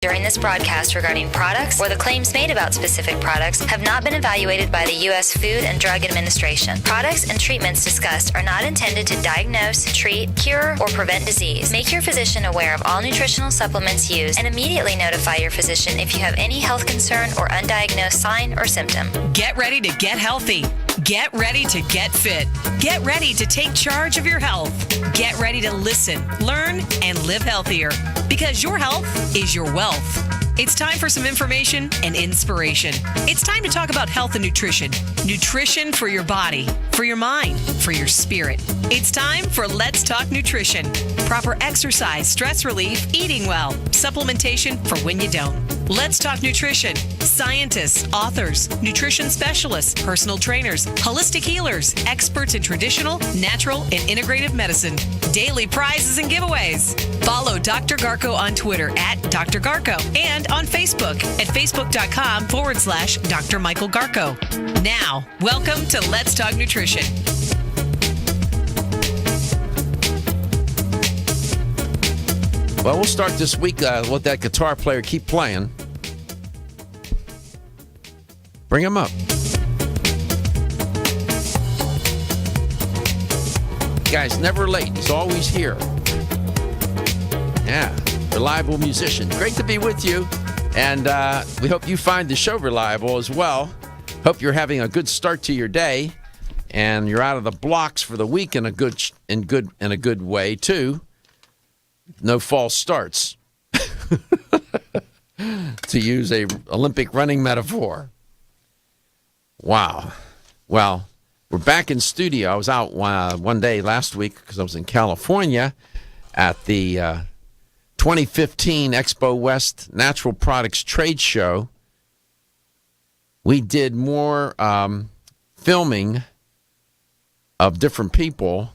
during this broadcast regarding products or the claims made about specific products have not been evaluated by the U.S. Food and Drug Administration. Products and treatments discussed are not intended to diagnose, treat, cure, or prevent disease. Make your physician aware of all nutritional supplements used and immediately notify your physician if you have any health concern or undiagnosed sign or symptom. Get ready to get healthy. Get ready to get fit. Get ready to take charge of your health. Get ready to listen, learn, and live healthier. Because your health is your wealth. It's time for some information and inspiration. It's time to talk about health and nutrition. Nutrition for your body, for your mind, for your spirit. It's time for Let's Talk Nutrition. Proper exercise, stress relief, eating well, supplementation for when you don't. Let's Talk Nutrition. Scientists, authors, nutrition specialists, personal trainers, holistic healers, experts in traditional, natural, and integrative medicine. Daily prizes and giveaways. Follow Dr. Garko on Twitter at Dr. Garko and on Facebook at facebook.com/Dr. Michael Garko. Now, welcome to Let's Talk Nutrition. Well, we'll start this week. Let that guitar player keep playing. Bring him up. Guy's never late. He's always here. Yeah, reliable musician. Great to be with you. And we hope you find the show reliable as well. Hope you're having a good start to your day. And you're out of the blocks for the week in a good way, too. No false starts, to use a Olympic running metaphor. Wow. Well, we're back in studio. I was out one day last week because I was in California at the 2015 Expo West Natural Products Trade Show. We did more filming of different people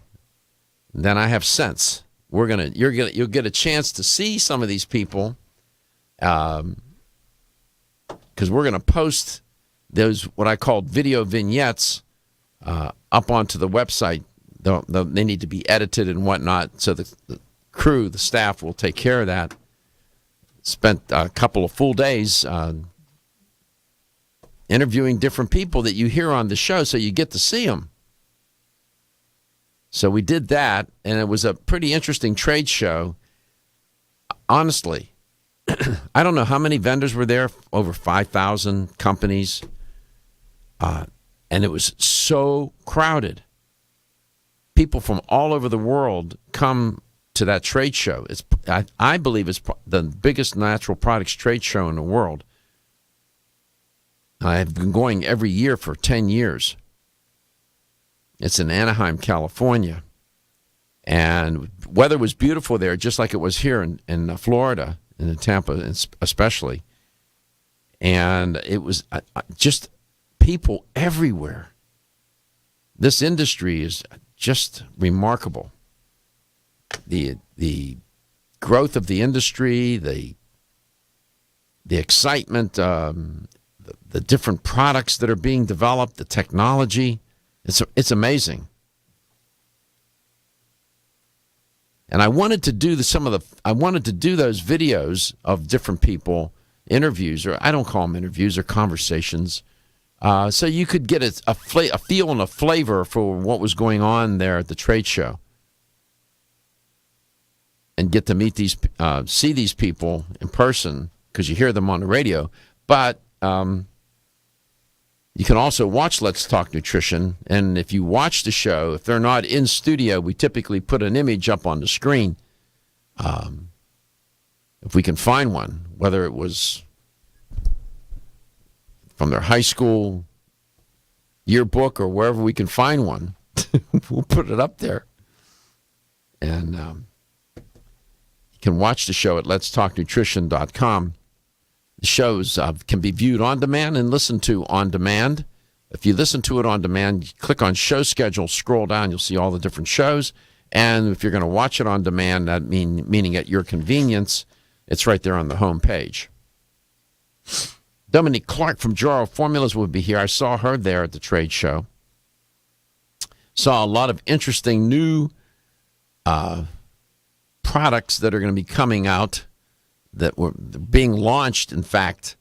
than I have since. You'll get a chance to see some of these people, because we're gonna post those what I call video vignettes up onto the website. They need to be edited and whatnot, so the crew, the staff, will take care of that. Spent a couple of full days interviewing different people that you hear on the show, so you get to see them. So we did that, and it was a pretty interesting trade show. Honestly, I don't know how many vendors were there, over 5,000 companies, and it was so crowded. People from all over the world come to that trade show. I believe it's the biggest natural products trade show in the world. I've been going every year for 10 years. It's in Anaheim, California. And weather was beautiful there, just like it was here in Florida, in Tampa especially. And it was just people everywhere. This industry is just remarkable. The growth of the industry, the excitement, the different products that are being developed, the technology. It's amazing. And I wanted to do those videos of different people, interviews, or I don't call them interviews, or conversations, so you could get a feel and a flavor for what was going on there at the trade show, and get to meet see these people in person, because you hear them on the radio, but you can also watch Let's Talk Nutrition, and if you watch the show, if they're not in studio, we typically put an image up on the screen, if we can find one, whether it was from their high school yearbook or wherever we can find one. We'll put it up there. And you can watch the show at letstalknutrition.com. The shows can be viewed on demand and listened to on demand. If you listen to it on demand, you click on show schedule, scroll down, you'll see all the different shows. And if you're going to watch it on demand, that meaning at your convenience, it's right there on the home page. Dominique Clark from Jarrow Formulas will be here. I saw her there at the trade show. Saw a lot of interesting new products that are going to be coming out that were being launched, in fact,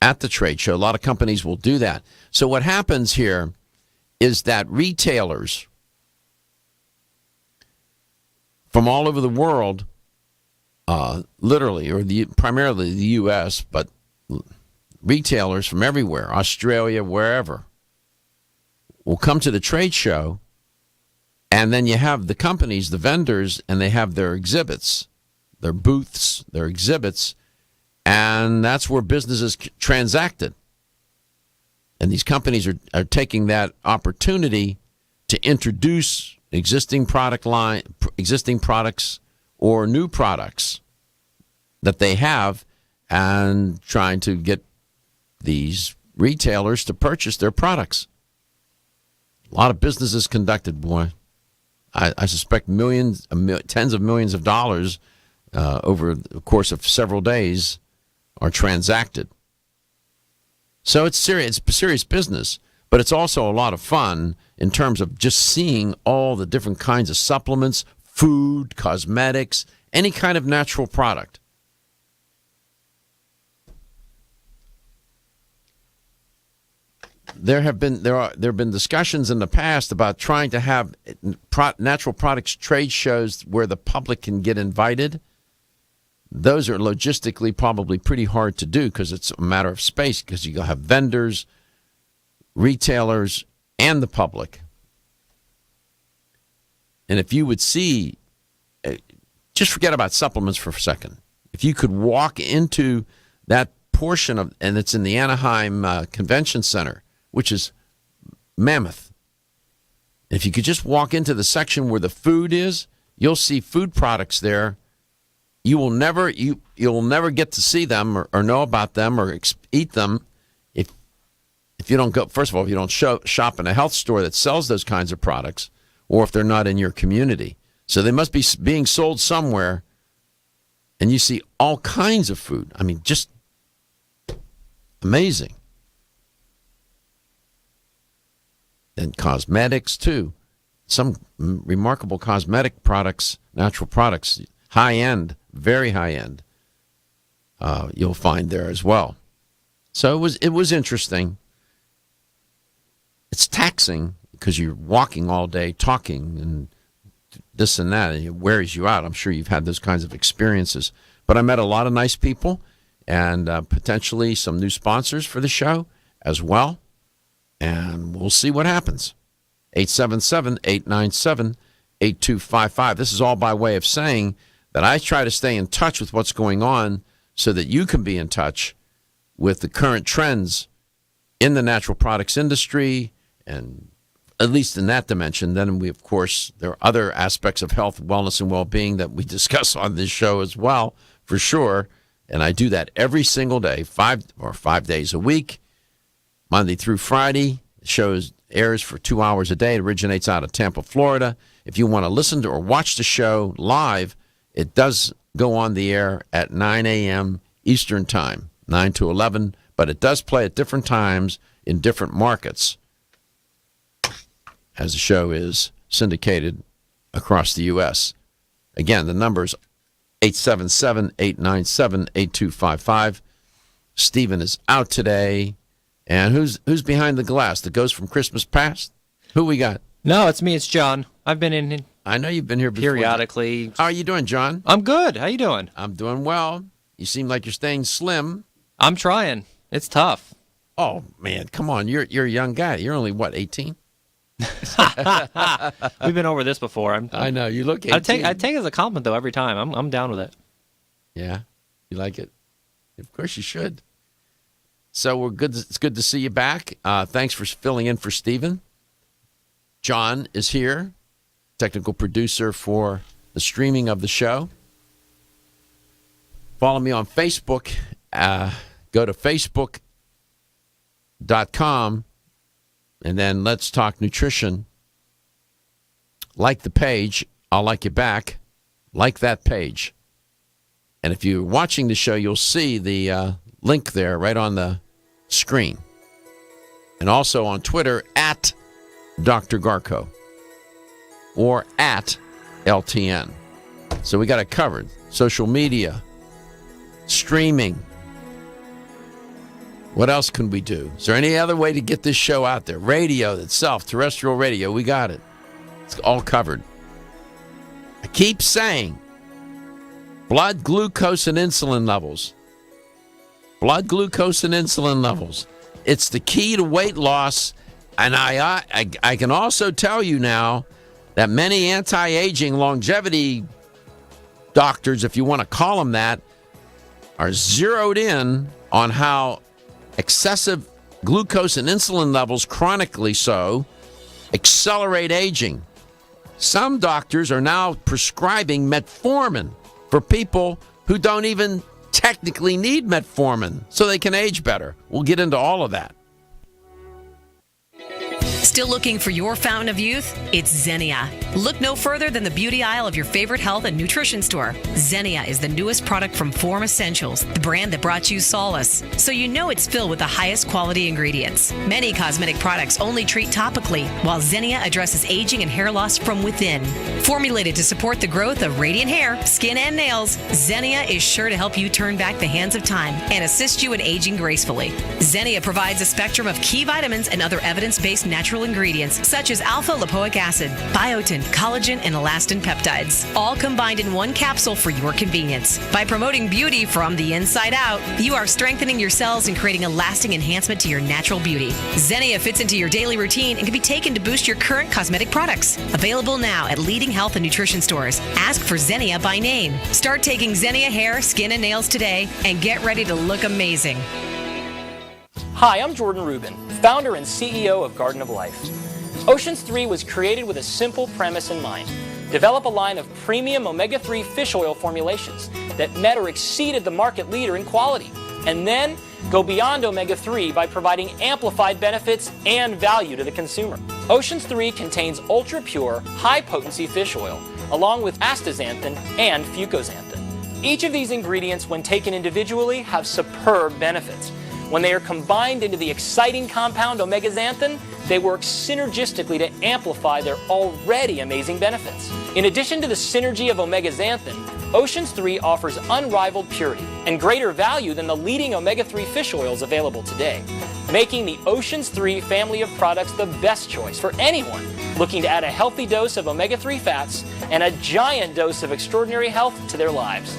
at the trade show. A lot of companies will do that. So what happens here is that retailers from all over the world, literally, or primarily the U.S., but retailers from everywhere, Australia, wherever, will come to the trade show, and then you have the companies, the vendors, and they have their exhibits, their booths, their exhibits, and that's where business is transacted. And these companies are taking that opportunity to introduce existing products or new products that they have, and trying to get these retailers to purchase their products. A lot of business is conducted, boy. I suspect tens of millions of dollars over the course of several days are transacted. So it's serious business, but it's also a lot of fun in terms of just seeing all the different kinds of supplements, food, cosmetics, any kind of natural product. There have been discussions in the past about trying to have natural products trade shows where the public can get invited. Those are logistically probably pretty hard to do because it's a matter of space, because you have vendors, retailers, and the public. And if you would see, just forget about supplements for a second. If you could walk into that portion of, and it's in the Anaheim Convention Center, which is mammoth. If you could just walk into the section where the food is, you'll see food products there. You'll never get to see them or know about them or eat them if you don't go. First of all, if you don't shop in a health store that sells those kinds of products, or if they're not in your community. So they must be being sold somewhere, and you see all kinds of food. I mean, just amazing. And cosmetics, too. Some remarkable cosmetic products, natural products, high-end, very high-end, you'll find there as well. So it was interesting. It's taxing because you're walking all day, talking, and this and that, and it wears you out. I'm sure you've had those kinds of experiences. But I met a lot of nice people and potentially some new sponsors for the show as well. And we'll see what happens. 877-897-8255. This is all by way of saying that I try to stay in touch with what's going on so that you can be in touch with the current trends in the natural products industry, and at least in that dimension. Then we, of course, there are other aspects of health, wellness, and well-being that we discuss on this show as well, for sure. And I do that every single day, 5 days a week, Monday through Friday. The show airs for 2 hours a day. It originates out of Tampa, Florida. If you want to listen to or watch the show live, it does go on the air at 9 a.m. Eastern Time, 9 to 11, but it does play at different times in different markets as the show is syndicated across the U.S. Again, the number is 877-897-8255. Stephen is out today. And who's behind the glass? The ghost from Christmas past? Who we got? No, it's me. It's John. I've been in I know you've been here before. periodically. How are you doing, John? I'm good. How you doing? I'm doing well. You seem like you're staying slim. I'm trying. It's tough. Oh, man, come on. You're a young guy. You're only, what, 18? We've been over this before. I know. You look 18. I take it as a compliment, though, every time. I'm down with it. Yeah? You like it? Of course you should. So we're good. It's good to see you back. Thanks for filling in for Stephen. John is here, technical producer for the streaming of the show. Follow me on Facebook. Go to facebook.com and then Let's Talk Nutrition. Like the page. I'll like you back. Like that page. And if you're watching the show, you'll see the link there right on the screen. And also on Twitter at Dr. Garko or at LTN. So we got it covered. Social media, streaming. What else can we do? Is there any other way to get this show out there? Radio itself, terrestrial radio, we got it. It's all covered. I keep saying blood glucose and insulin levels. Blood glucose and insulin levels. It's the key to weight loss. And I can also tell you now that many anti-aging longevity doctors, if you want to call them that, are zeroed in on how excessive glucose and insulin levels, chronically so, accelerate aging. Some doctors are now prescribing metformin for people who don't even technically need metformin so they can age better. We'll get into all of that. Still looking for your fountain of youth? It's Xenia. Look no further than the beauty aisle of your favorite health and nutrition store. Xenia is the newest product from Form Essentials, the brand that brought you solace. So you know it's filled with the highest quality ingredients. Many cosmetic products only treat topically, while Xenia addresses aging and hair loss from within. Formulated to support the growth of radiant hair, skin, and nails, Xenia is sure to help you turn back the hands of time and assist you in aging gracefully. Xenia provides a spectrum of key vitamins and other evidence-based natural ingredients such as alpha-lipoic acid, biotin, collagen, and elastin peptides, all combined in one capsule for your convenience. By promoting beauty from the inside out, you are strengthening your cells and creating a lasting enhancement to your natural beauty. Xenia fits into your daily routine and can be taken to boost your current cosmetic products. Available now at leading health and nutrition stores. Ask for Xenia by name. Start taking Xenia hair, skin, and nails today and get ready to look amazing. Hi, I'm Jordan Rubin, founder and CEO of Garden of Life. Oceans 3 was created with a simple premise in mind. Develop a line of premium omega-3 fish oil formulations that met or exceeded the market leader in quality, and then go beyond omega-3 by providing amplified benefits and value to the consumer. Oceans 3 contains ultra-pure, high-potency fish oil, along with astaxanthin and fucoxanthin. Each of these ingredients, when taken individually, have superb benefits. When they are combined into the exciting compound omega-xanthin, they work synergistically to amplify their already amazing benefits. In addition to the synergy of omega-xanthin, Oceans 3 offers unrivaled purity and greater value than the leading omega-3 fish oils available today, making the Oceans 3 family of products the best choice for anyone looking to add a healthy dose of omega-3 fats and a giant dose of extraordinary health to their lives.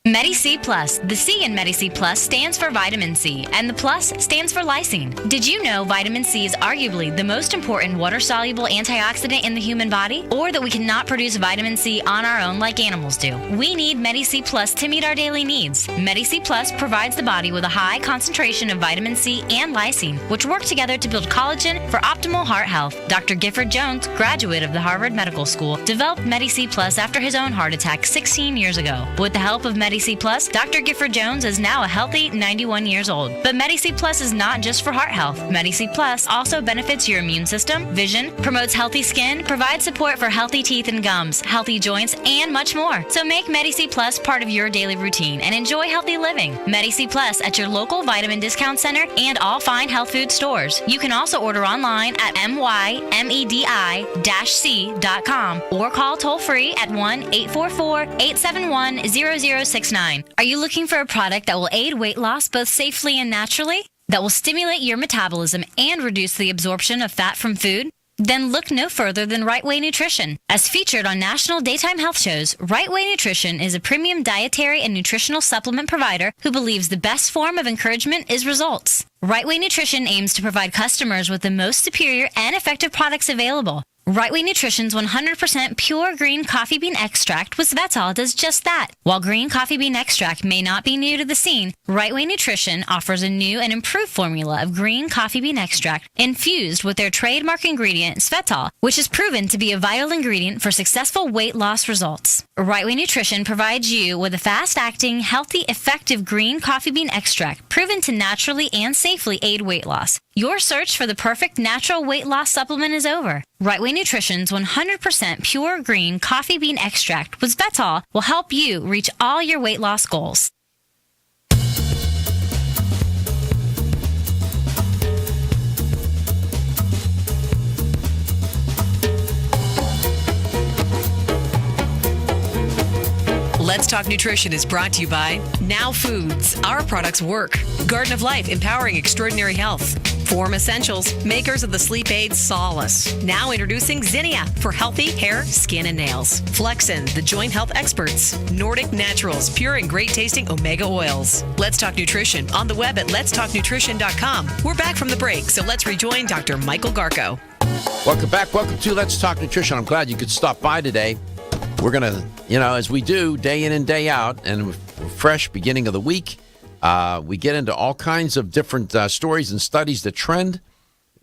Medi-C Plus. The C in Medi-C Plus stands for vitamin C, and the plus stands for lysine. Did you know vitamin C is arguably the most important water-soluble antioxidant in the human body? Or that we cannot produce vitamin C on our own like animals do? We need Medi-C Plus to meet our daily needs. Medi-C Plus provides the body with a high concentration of vitamin C and lysine, which work together to build collagen for optimal heart health. Dr. Gifford Jones, graduate of the Harvard Medical School, developed Medi-C Plus after his own heart attack 16 years ago. With the help of Medi-C Plus, Dr. Gifford Jones is now a healthy 91 years old. But Medi-C Plus is not just for heart health. Medi-C Plus also benefits your immune system, vision, promotes healthy skin, provides support for healthy teeth and gums, healthy joints, and much more. So make Medi-C Plus part of your daily routine and enjoy healthy living. Medi-C Plus at your local vitamin discount center and all fine health food stores. You can also order online at mymedi-c.com or call toll-free at 1-844-871-0069. Are you looking for a product that will aid weight loss both safely and naturally? That will stimulate your metabolism and reduce the absorption of fat from food? Then look no further than Right Way Nutrition. As featured on national daytime health shows, Right Way Nutrition is a premium dietary and nutritional supplement provider who believes the best form of encouragement is results. Right Way Nutrition aims to provide customers with the most superior and effective products available. Right Way Nutrition's 100% pure green coffee bean extract with Svetol does just that. While green coffee bean extract may not be new to the scene, Right Way Nutrition offers a new and improved formula of green coffee bean extract infused with their trademark ingredient Svetol, which is proven to be a vital ingredient for successful weight loss results. Right Way Nutrition provides you with a fast-acting, healthy, effective green coffee bean extract proven to naturally and safely aid weight loss. Your search for the perfect natural weight loss supplement is over. Right Way Nutrition's 100% pure green coffee bean extract with Svetol will help you reach all your weight loss goals. Let's Talk Nutrition is brought to you by Now Foods. Our products work. Garden of Life, empowering extraordinary health. Form Essentials, makers of the sleep aid Solace. Now introducing Zinnia for healthy hair, skin, and nails. Flexin, the joint health experts. Nordic Naturals, pure and great tasting omega oils. Let's Talk Nutrition on the web at letstalknutrition.com. We're back from the break, so let's rejoin Dr. Michael Garko. Welcome back. Welcome to Let's Talk Nutrition. I'm glad you could stop by today. We're going to, as we do day in and day out, and we're fresh beginning of the week, we get into all kinds of different stories and studies that trend,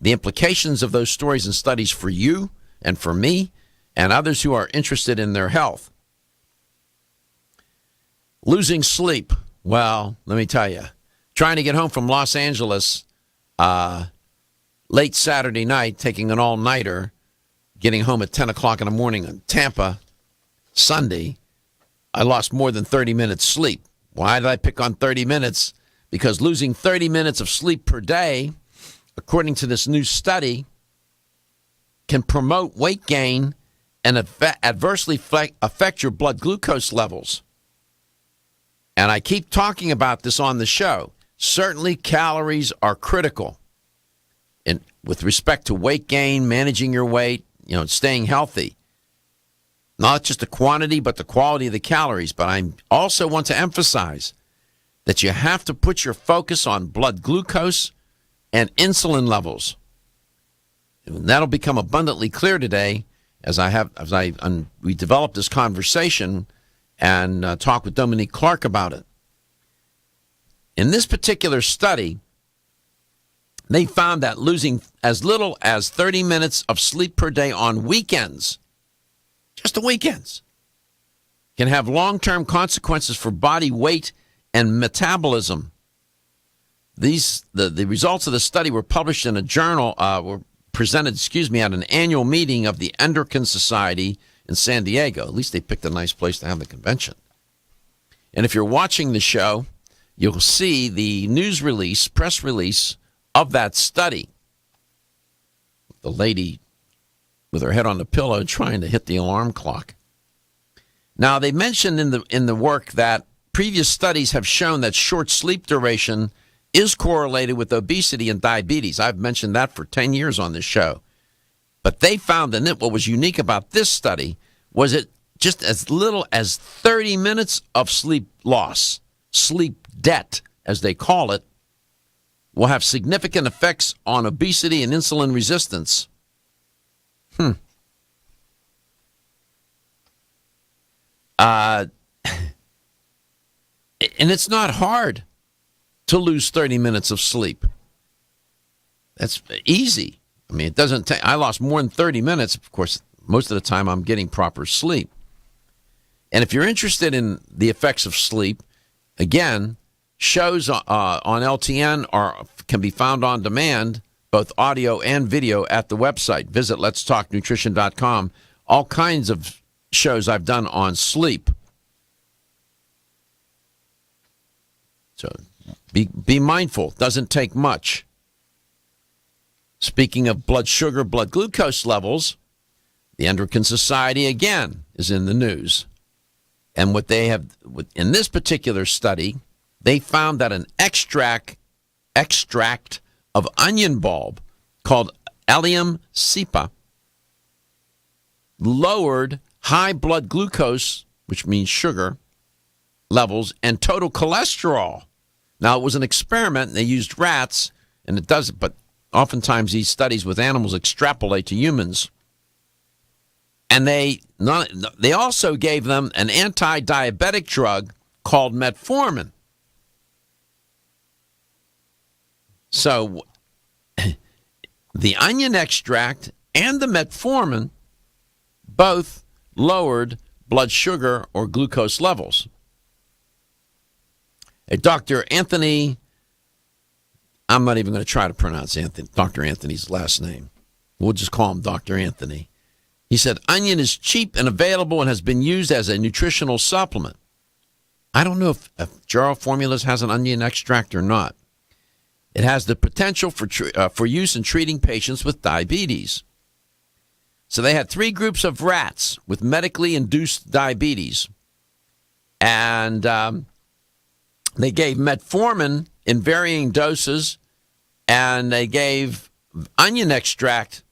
the implications of those stories and studies for you and for me and others who are interested in their health. Losing sleep. Well, let me tell you, trying to get home from Los Angeles late Saturday night, taking an all-nighter, getting home at 10 o'clock in the morning in Tampa Sunday, I lost more than 30 minutes sleep. Why did I pick on 30 minutes? Because losing 30 minutes of sleep per day, according to this new study, can promote weight gain and adversely affect your blood glucose levels. And I keep talking about this on the show. Certainly calories are critical with respect to weight gain, managing your weight, staying healthy. Not just the quantity, but the quality of the calories. But I also want to emphasize that you have to put your focus on blood glucose and insulin levels. And that'll become abundantly clear today as we develop this conversation and talk with Dominique Clark about it. In this particular study, they found that losing as little as 30 minutes of sleep per day on weekends, just the weekends, can have long-term consequences for body weight and metabolism. The results of the study were published in a journal, were presented, at an annual meeting of the Endocrine Society in San Diego. At least they picked a nice place to have the convention. And if you're watching the show, you'll see the press release of that study. The lady with her head on the pillow trying to hit the alarm clock. Now, they mentioned in the work that previous studies have shown that short sleep duration is correlated with obesity and diabetes. I've mentioned that for 10 years on this show. But they found that what was unique about this study was it just as little as 30 minutes of sleep loss, sleep debt, as they call it, will have significant effects on obesity and insulin resistance. And it's not hard to lose 30 minutes of sleep. That's easy. I mean, it doesn't take, I lost more than 30 minutes. Of course, most of the time I'm getting proper sleep. And if you're interested in the effects of sleep, again, shows on LTN can be found on demand, both audio and video, at the website. Visit letstalknutrition.com. All kinds of shows I've done on sleep. So be mindful. Doesn't take much. Speaking of blood sugar, blood glucose levels, the Endocrine Society, again, is in the news. And what they have, in this particular study, they found that an extract of onion bulb called Allium cepa lowered high blood glucose, which means sugar, levels, and total cholesterol. Now, it was an experiment, and they used rats, and it does it, but oftentimes these studies with animals extrapolate to humans. And they also gave them an anti-diabetic drug called metformin. So the onion extract and the metformin both lowered blood sugar or glucose levels. Dr. Anthony, I'm not even going to try to pronounce Dr. Anthony's last name. We'll just call him Dr. Anthony. He said, onion is cheap and available and has been used as a nutritional supplement. I don't know if Jarrow Formulas has an onion extract or not. It has the potential for use in treating patients with diabetes. So they had 3 groups of rats with medically induced diabetes. And they gave metformin in varying doses, and they gave onion extract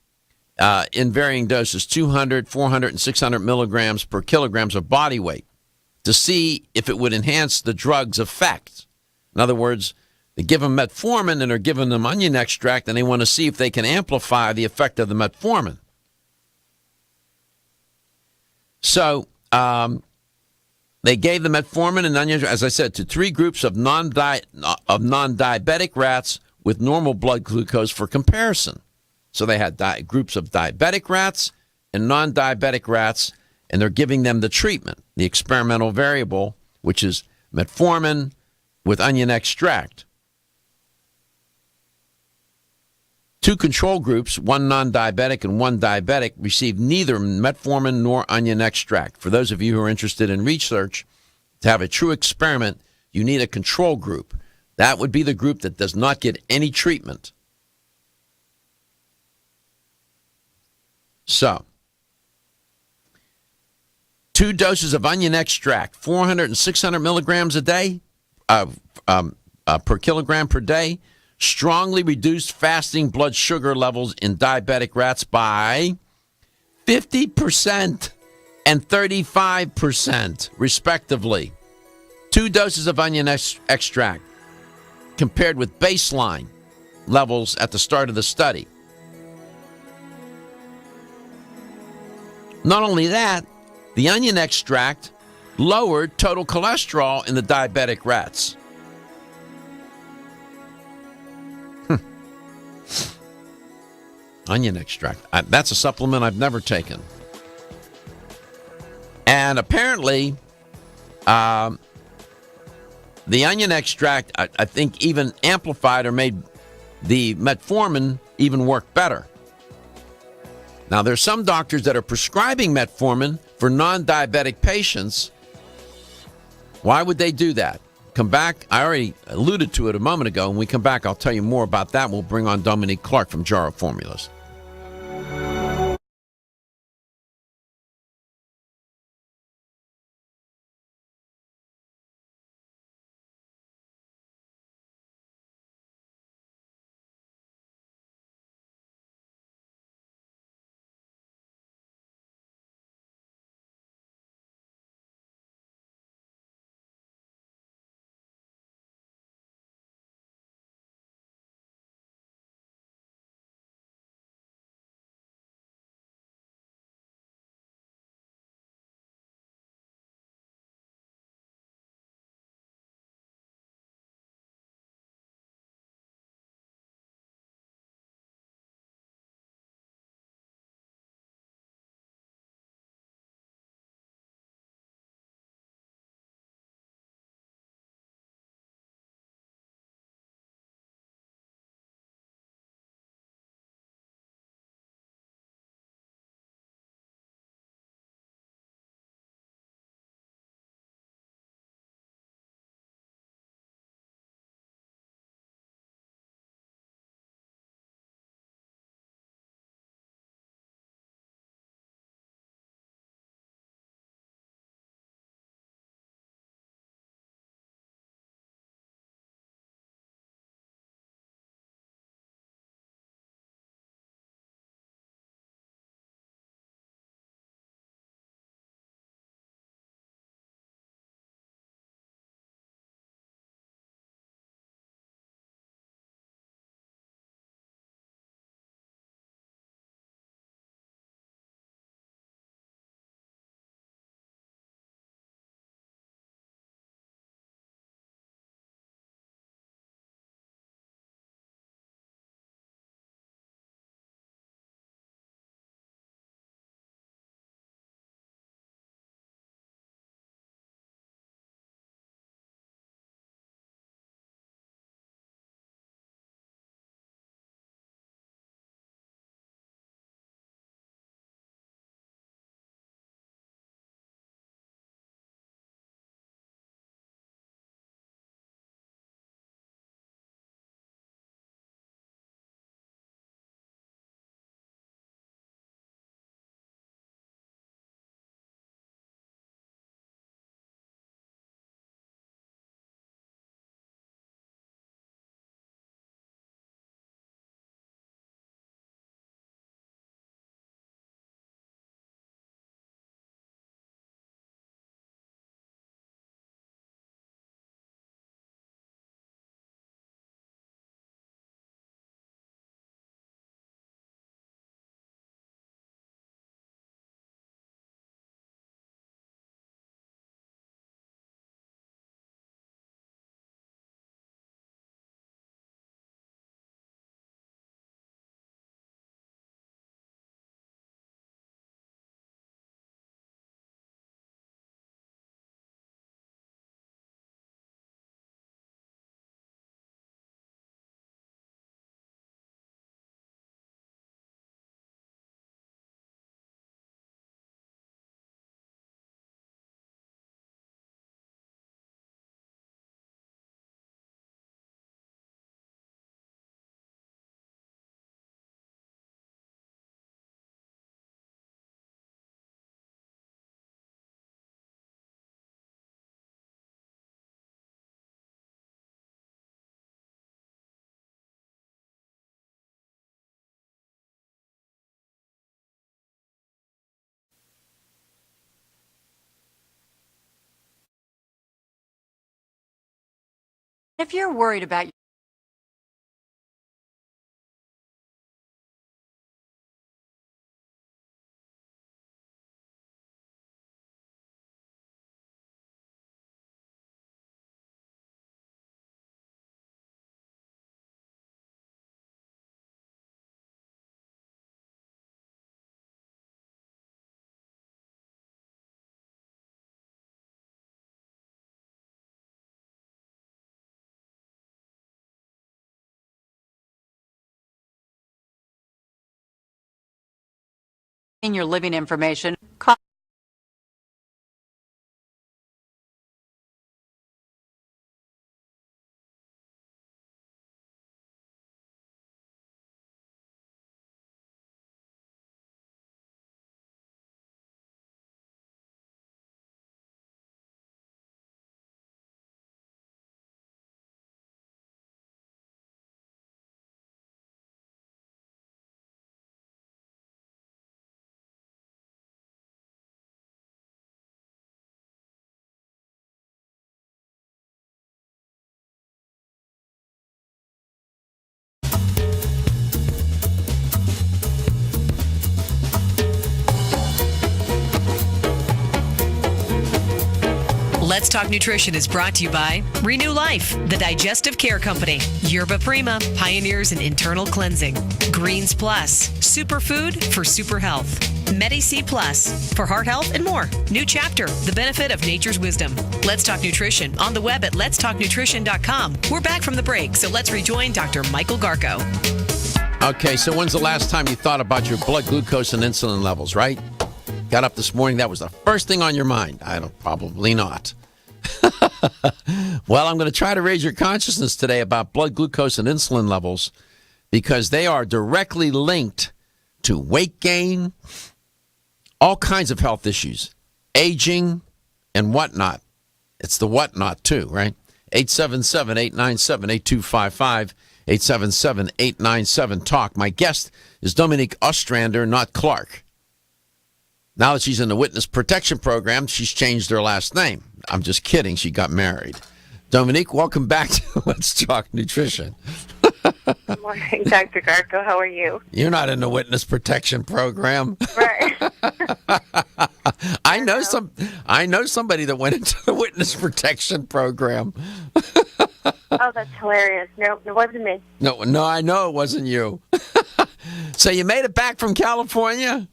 in varying doses, 200, 400, and 600 milligrams per kilograms of body weight, to see if it would enhance the drug's effect. In other words, they give them metformin and are giving them onion extract, and they want to see if they can amplify the effect of the metformin. So they gave the metformin and onion, as I said, to 3 groups of non-diabetic rats with normal blood glucose for comparison. So they had groups of diabetic rats and non-diabetic rats, and they're giving them the treatment, the experimental variable, which is metformin with onion extract. 2 control groups, 1 non-diabetic and 1 diabetic, received neither metformin nor onion extract. For those of you who are interested in research, to have a true experiment, you need a control group. That would be the group that does not get any treatment. So, 2 doses of onion extract, 400 and 600 milligrams a day, per kilogram per day, strongly reduced fasting blood sugar levels in diabetic rats by 50% and 35%, respectively. 2 doses of onion extract compared with baseline levels at the start of the study. Not only that, the onion extract lowered total cholesterol in the diabetic rats. Onion extract. That's a supplement I've never taken. And apparently, the onion extract, I think, even amplified or made the metformin even work better. Now, there's some doctors that are prescribing metformin for non-diabetic patients. Why would they do that? Come back. I already alluded to it a moment ago. When we come back, I'll tell you more about that. We'll bring on Dominique Clark from Jarrow Formulas. If you're worried about your living information, call Let's Talk Nutrition is brought to you by Renew Life, the Digestive Care Company, Yerba Prima, pioneers in internal cleansing, Greens Plus, superfood for super health, Medi-C Plus, for heart health and more. New Chapter, the benefit of nature's wisdom. Let's Talk Nutrition, on the web at letstalknutrition.com. We're back from the break, so let's rejoin Dr. Michael Garko. Okay, so when's the last time you thought about your blood glucose and insulin levels, right? Got up this morning, that was the first thing on your mind. Probably not. Well, I'm going to try to raise your consciousness today about blood glucose and insulin levels because they are directly linked to weight gain, all kinds of health issues, aging, and whatnot. It's the whatnot, too, right? 877-897-8255, 877-897-TALK. My guest is Dominique Ostrander, not Clark. Now that she's in the Witness Protection Program, she's changed her last name. I'm just kidding. She got married. Dominique, welcome back to Let's Talk Nutrition. Good morning, Dr. Garko. How are you? You're not in the Witness Protection Program. Right. I know somebody that went into the Witness Protection Program. Oh, that's hilarious. No, it wasn't me. No, I know it wasn't you. So you made it back from California?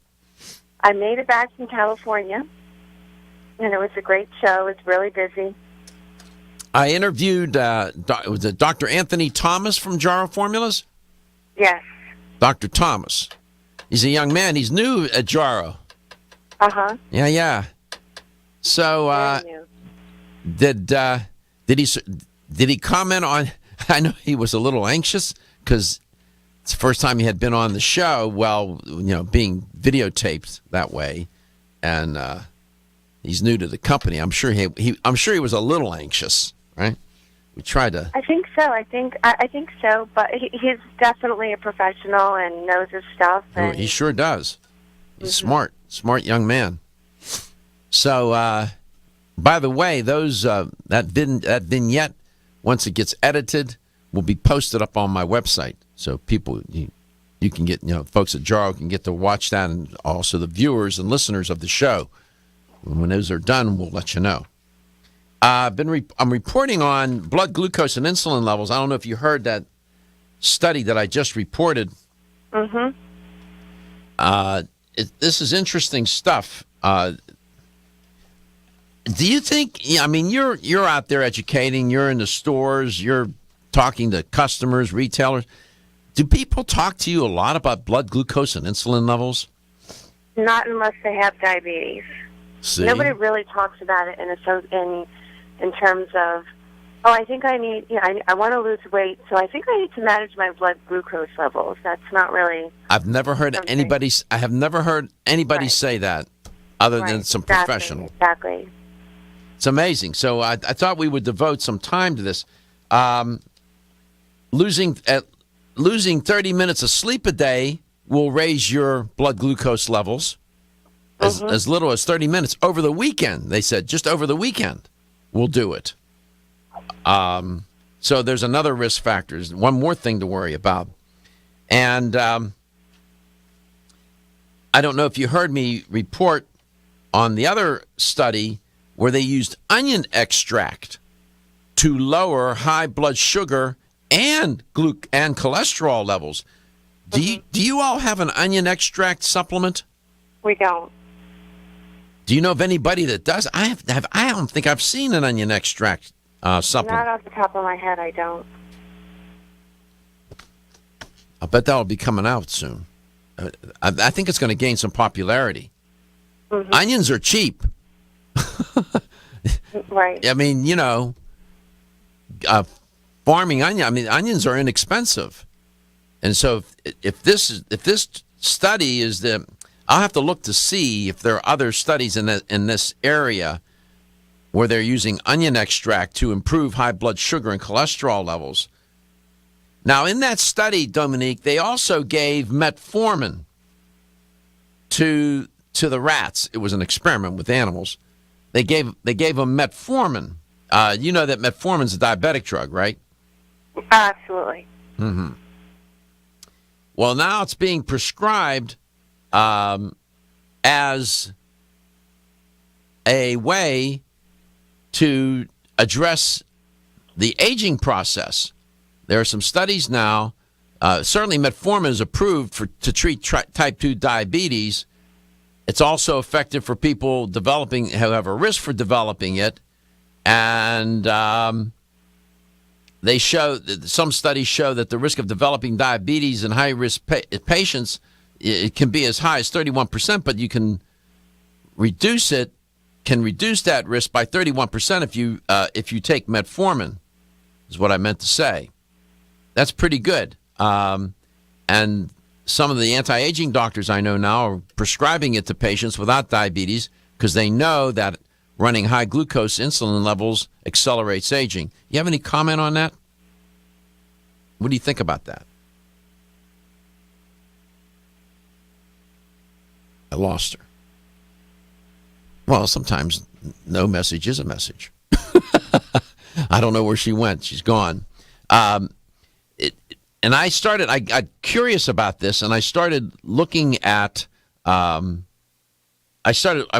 I made it back from California, and it was a great show. It was really busy. I interviewed was it Dr. Anthony Thomas from Jarrow Formulas? Yes. Dr. Thomas. He's a young man. He's new at Jarrow. Uh-huh. Yeah. So Very new. did he comment on? I know he was a little anxious because it's the first time he had been on the show. Well, being videotaped that way, and he's new to the company. I'm sure he was a little anxious, right? We tried to. I think so. I think so. But he's definitely a professional and knows his stuff. And He sure does. He's smart young man. So, by the way, those that vignette, once it gets edited, will be posted up on my website. So people, you can get, folks at Jarrow can get to watch that, and also the viewers and listeners of the show. When those are done, we'll let you know. I'm reporting on blood glucose and insulin levels. I don't know if you heard that study that I just reported. Mm-hmm. This is interesting stuff. Do you think? I mean, you're out there educating. You're in the stores. You're talking to customers, retailers. Do people talk to you a lot about blood glucose and insulin levels? Not unless they have diabetes. See? Nobody really talks about it in terms of, I think I need, I want to lose weight, so I think I need to manage my blood glucose levels. That's not really. I've never heard anybody. I have never heard anybody say that, other than some professional. Exactly. It's amazing. So I thought we would devote some time to this. Losing 30 minutes of sleep a day will raise your blood glucose levels as little as 30 minutes over the weekend. They said just over the weekend will do it. So there's another risk factor. One more thing to worry about. And I don't know if you heard me report on the other study where they used onion extract to lower high blood sugar and cholesterol levels. Do you all have an onion extract supplement? We don't. Do you know of anybody that does? I don't think I've seen an onion extract supplement. Not off the top of my head, I don't. I bet that'll be coming out soon. I think it's going to gain some popularity. Mm-hmm. Onions are cheap. Right. I mean, farming onions are inexpensive. And so if this study is I'll have to look to see if there are other studies in this area where they're using onion extract to improve high blood sugar and cholesterol levels. Now, in that study, Dominique, they also gave metformin to the rats. It was an experiment with animals. They gave them metformin. You know that metformin is a diabetic drug, right? Absolutely. Mm-hmm. Well, now it's being prescribed as a way to address the aging process. There are some studies now. Certainly, metformin is approved to treat type 2 diabetes. It's also effective for people who have a risk for developing it. And some studies show that the risk of developing diabetes in high-risk patients, it can be as high as 31%, but you can reduce that risk by 31% if you take metformin, is what I meant to say. That's pretty good. And some of the anti-aging doctors I know now are prescribing it to patients without diabetes because they know that running high glucose insulin levels accelerates aging. You have any comment on that? What do you think about that? I lost her. Well, sometimes no message is a message. I don't know where she went. She's gone. And I got curious about this, and I started looking at, I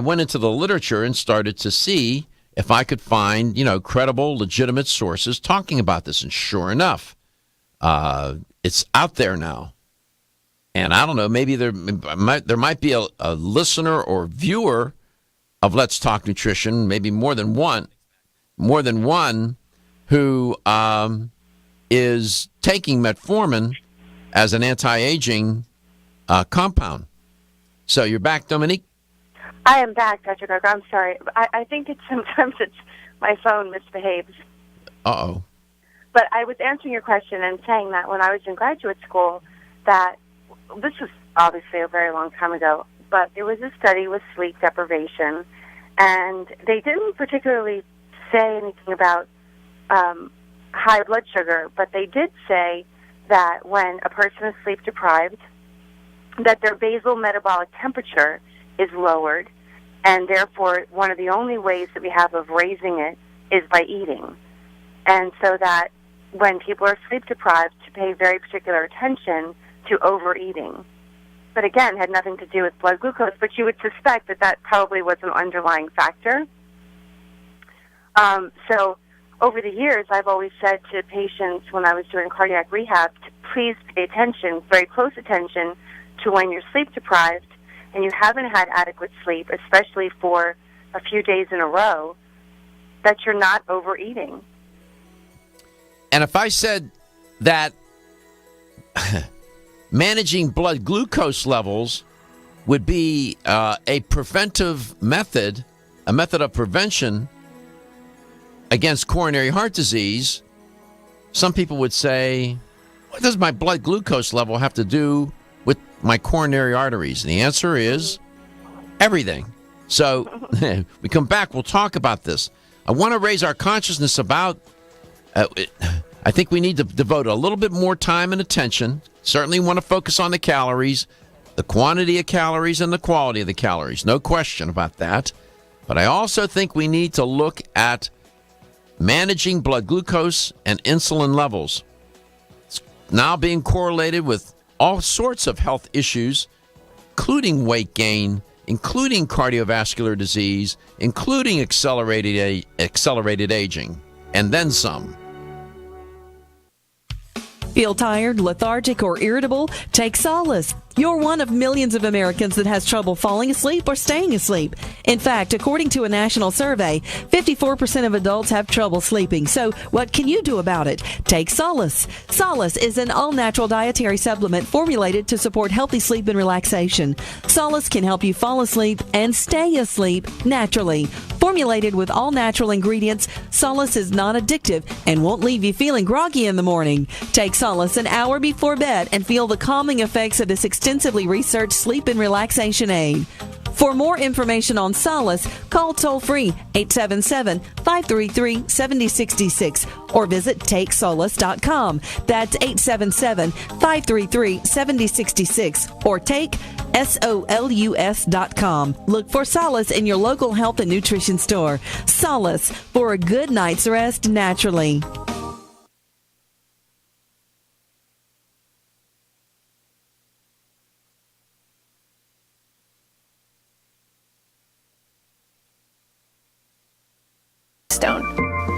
went into the literature and started to see if I could find, credible, legitimate sources talking about this. And sure enough, it's out there now. And I don't know, maybe there might be a listener or viewer of Let's Talk Nutrition, maybe more than one, who is taking metformin as an anti-aging compound. So you're back, Dominique? I am back, Dr. Garger. I'm sorry. I think sometimes my phone misbehaves. Uh-oh. But I was answering your question and saying that when I was in graduate school, that this was obviously a very long time ago, but there was a study with sleep deprivation, and they didn't particularly say anything about high blood sugar, but they did say that when a person is sleep deprived, that their basal metabolic temperature is lowered, and therefore one of the only ways that we have of raising it is by eating. And so that when people are sleep deprived, to pay very particular attention to overeating. But again, had nothing to do with blood glucose, but you would suspect that probably was an underlying factor. So over the years, I've always said to patients when I was doing cardiac rehab to please pay attention, very close attention, to when you're sleep deprived and you haven't had adequate sleep, especially for a few days in a row, that you're not overeating. And if I said that managing blood glucose levels would be a preventive method, a method of prevention against coronary heart disease, some people would say, what does my blood glucose level have to do with my coronary arteries? And the answer is everything. So we come back, we'll talk about this. I want to raise our consciousness about, I think we need to devote a little bit more time and attention. Certainly want to focus on the calories, the quantity of calories and the quality of the calories. No question about that. But I also think we need to look at managing blood glucose and insulin levels. It's now being correlated with all sorts of health issues, including weight gain, including cardiovascular disease, including accelerated aging, and then some. Feel tired, lethargic, or irritable? Take solace. You're one of millions of Americans that has trouble falling asleep or staying asleep. In fact, according to a national survey, 54% of adults have trouble sleeping. So what can you do about it? Take Solace. Solace is an all-natural dietary supplement formulated to support healthy sleep and relaxation. Solace can help you fall asleep and stay asleep naturally. Formulated with all-natural ingredients, Solace is non-addictive and won't leave you feeling groggy in the morning. Take Solace an hour before bed and feel the calming effects of this extensively researched sleep and relaxation aid. For more information on Solace, call toll-free 877-533-7066 or visit takesolace.com. That's 877-533-7066 or take SOLUS.com. Look for Solace in your local health and nutrition store. Solace for a good night's rest naturally.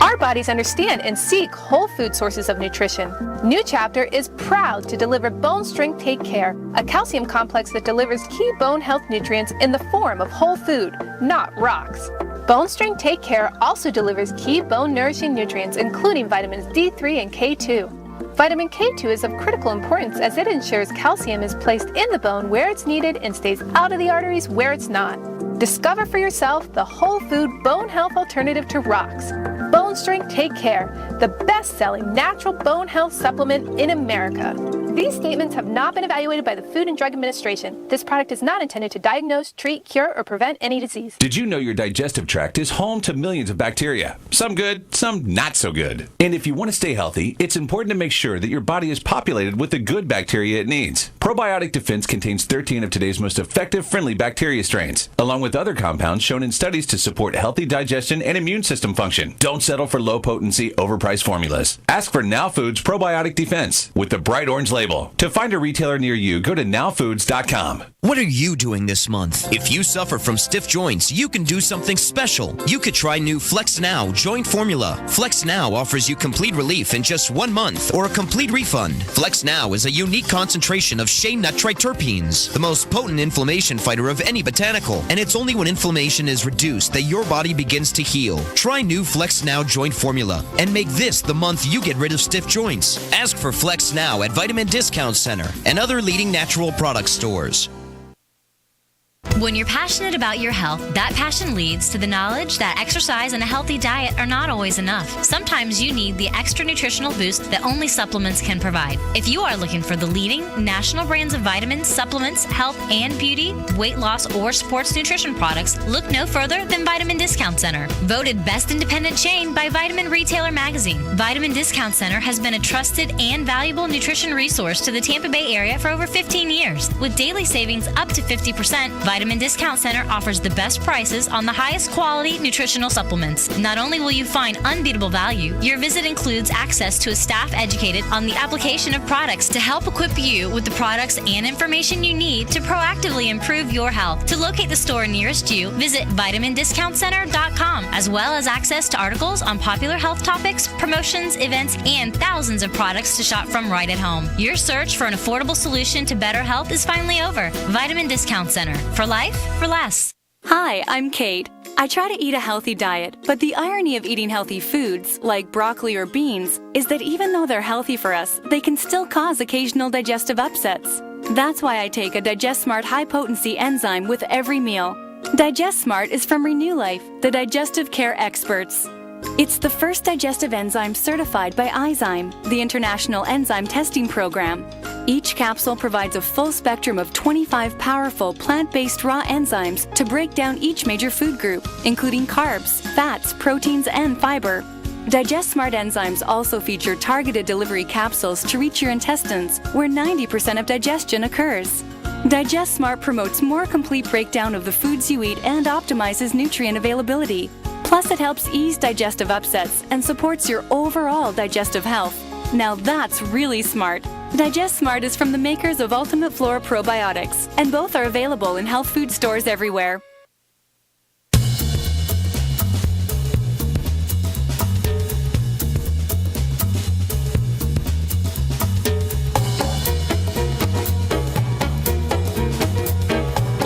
Our bodies understand and seek whole food sources of nutrition. New Chapter is proud to deliver Bone Strength Take Care, a calcium complex that delivers key bone health nutrients in the form of whole food, not rocks. Bone Strength Take Care also delivers key bone nourishing nutrients including vitamins D3 and K2. Vitamin K2 is of critical importance as it ensures calcium is placed in the bone where it's needed and stays out of the arteries where it's not. Discover for yourself the whole food bone health alternative to rocks. Bone Strength Take Care, the best-selling natural bone health supplement in America. These statements have not been evaluated by the Food and Drug Administration. This product is not intended to diagnose, treat, cure, or prevent any disease. Did you know your digestive tract is home to millions of bacteria? Some good, some not so good. And if you want to stay healthy, it's important to make sure that your body is populated with the good bacteria it needs. Probiotic Defense contains 13 of today's most effective friendly bacteria strains, along with other compounds shown in studies to support healthy digestion and immune system function. Don't settle for low-potency, overpriced formulas. Ask for Now Foods Probiotic Defense with the bright orange label. To find a retailer near you, go to nowfoods.com. What are you doing this month? If you suffer from stiff joints, you can do something special. You could try new Flex Now Joint Formula. Flex Now offers you complete relief in just 1 month or a complete refund. Flex Now is a unique concentration of shea nut triterpenes, the most potent inflammation fighter of any botanical, and it's only when inflammation is reduced that your body begins to heal. Try new Flex Now Joint Formula and make this the month you get rid of stiff joints. Ask for Flex Now at Vitamin Discount Center and other leading natural product stores. When you're passionate about your health, that passion leads to the knowledge that exercise and a healthy diet are not always enough. Sometimes you need the extra nutritional boost that only supplements can provide. If you are looking for the leading national brands of vitamins, supplements, health and beauty, weight loss, or sports nutrition products, look no further than Vitamin Discount Center. Voted best independent chain by Vitamin Retailer Magazine, Vitamin Discount Center has been a trusted and valuable nutrition resource to the Tampa Bay area for over 15 years. With daily savings up to 50%, Vitamin Discount Center offers the best prices on the highest quality nutritional supplements. Not only will you find unbeatable value, your visit includes access to a staff educated on the application of products to help equip you with the products and information you need to proactively improve your health. To locate the store nearest you, visit vitamindiscountcenter.com, as well as access to articles on popular health topics, promotions, events, and thousands of products to shop from right at home. Your search for an affordable solution to better health is finally over. Vitamin Discount Center. For life, for less. Hi, I'm Kate. I try to eat a healthy diet, but the irony of eating healthy foods, like broccoli or beans, is that even though they're healthy for us, they can still cause occasional digestive upsets. That's why I take a Digest Smart high-potency enzyme with every meal. Digest Smart is from Renew Life, the digestive care experts. It's the first digestive enzyme certified by Izyme, the International Enzyme Testing Program. Each capsule provides a full spectrum of 25 powerful plant-based raw enzymes to break down each major food group, including carbs, fats, proteins, and fiber. Digest Smart enzymes also feature targeted delivery capsules to reach your intestines, where 90% of digestion occurs. Digest Smart promotes more complete breakdown of the foods you eat and optimizes nutrient availability. Plus, it helps ease digestive upsets and supports your overall digestive health. Now that's really smart. Digest Smart is from the makers of Ultimate Flora Probiotics, and both are available in health food stores everywhere.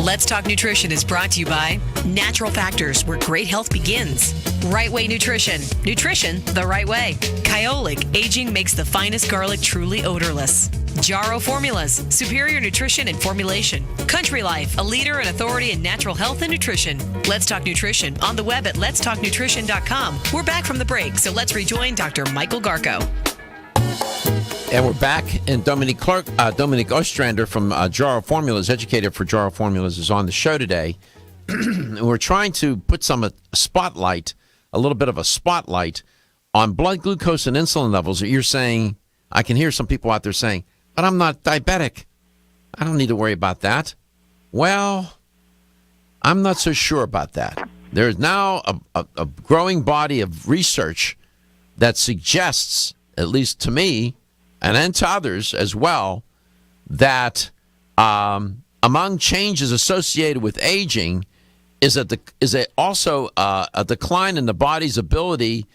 Let's Talk Nutrition is brought to you by Natural Factors, where great health begins. Right Way Nutrition. Nutrition the right way. Kyolic, aging makes the finest garlic truly odorless. Jarrow Formulas, superior nutrition and formulation. Country Life, a leader and authority in natural health and nutrition. Let's Talk Nutrition on the web at letstalknutrition.com. We're back from the break, so let's rejoin Dr. Michael Garko. And we're back, and Dominique Ostrander from Jarrow Formulas, educator for Jarrow Formulas, is on the show today. And we're trying to put a little bit of a spotlight on blood glucose and insulin levels. You're saying, I can hear some people out there saying, but I'm not diabetic. I don't need to worry about that. Well, I'm not so sure about that. There's now a growing body of research that suggests, at least to me, and then to others as well, that among changes associated with aging is also a decline in the body's ability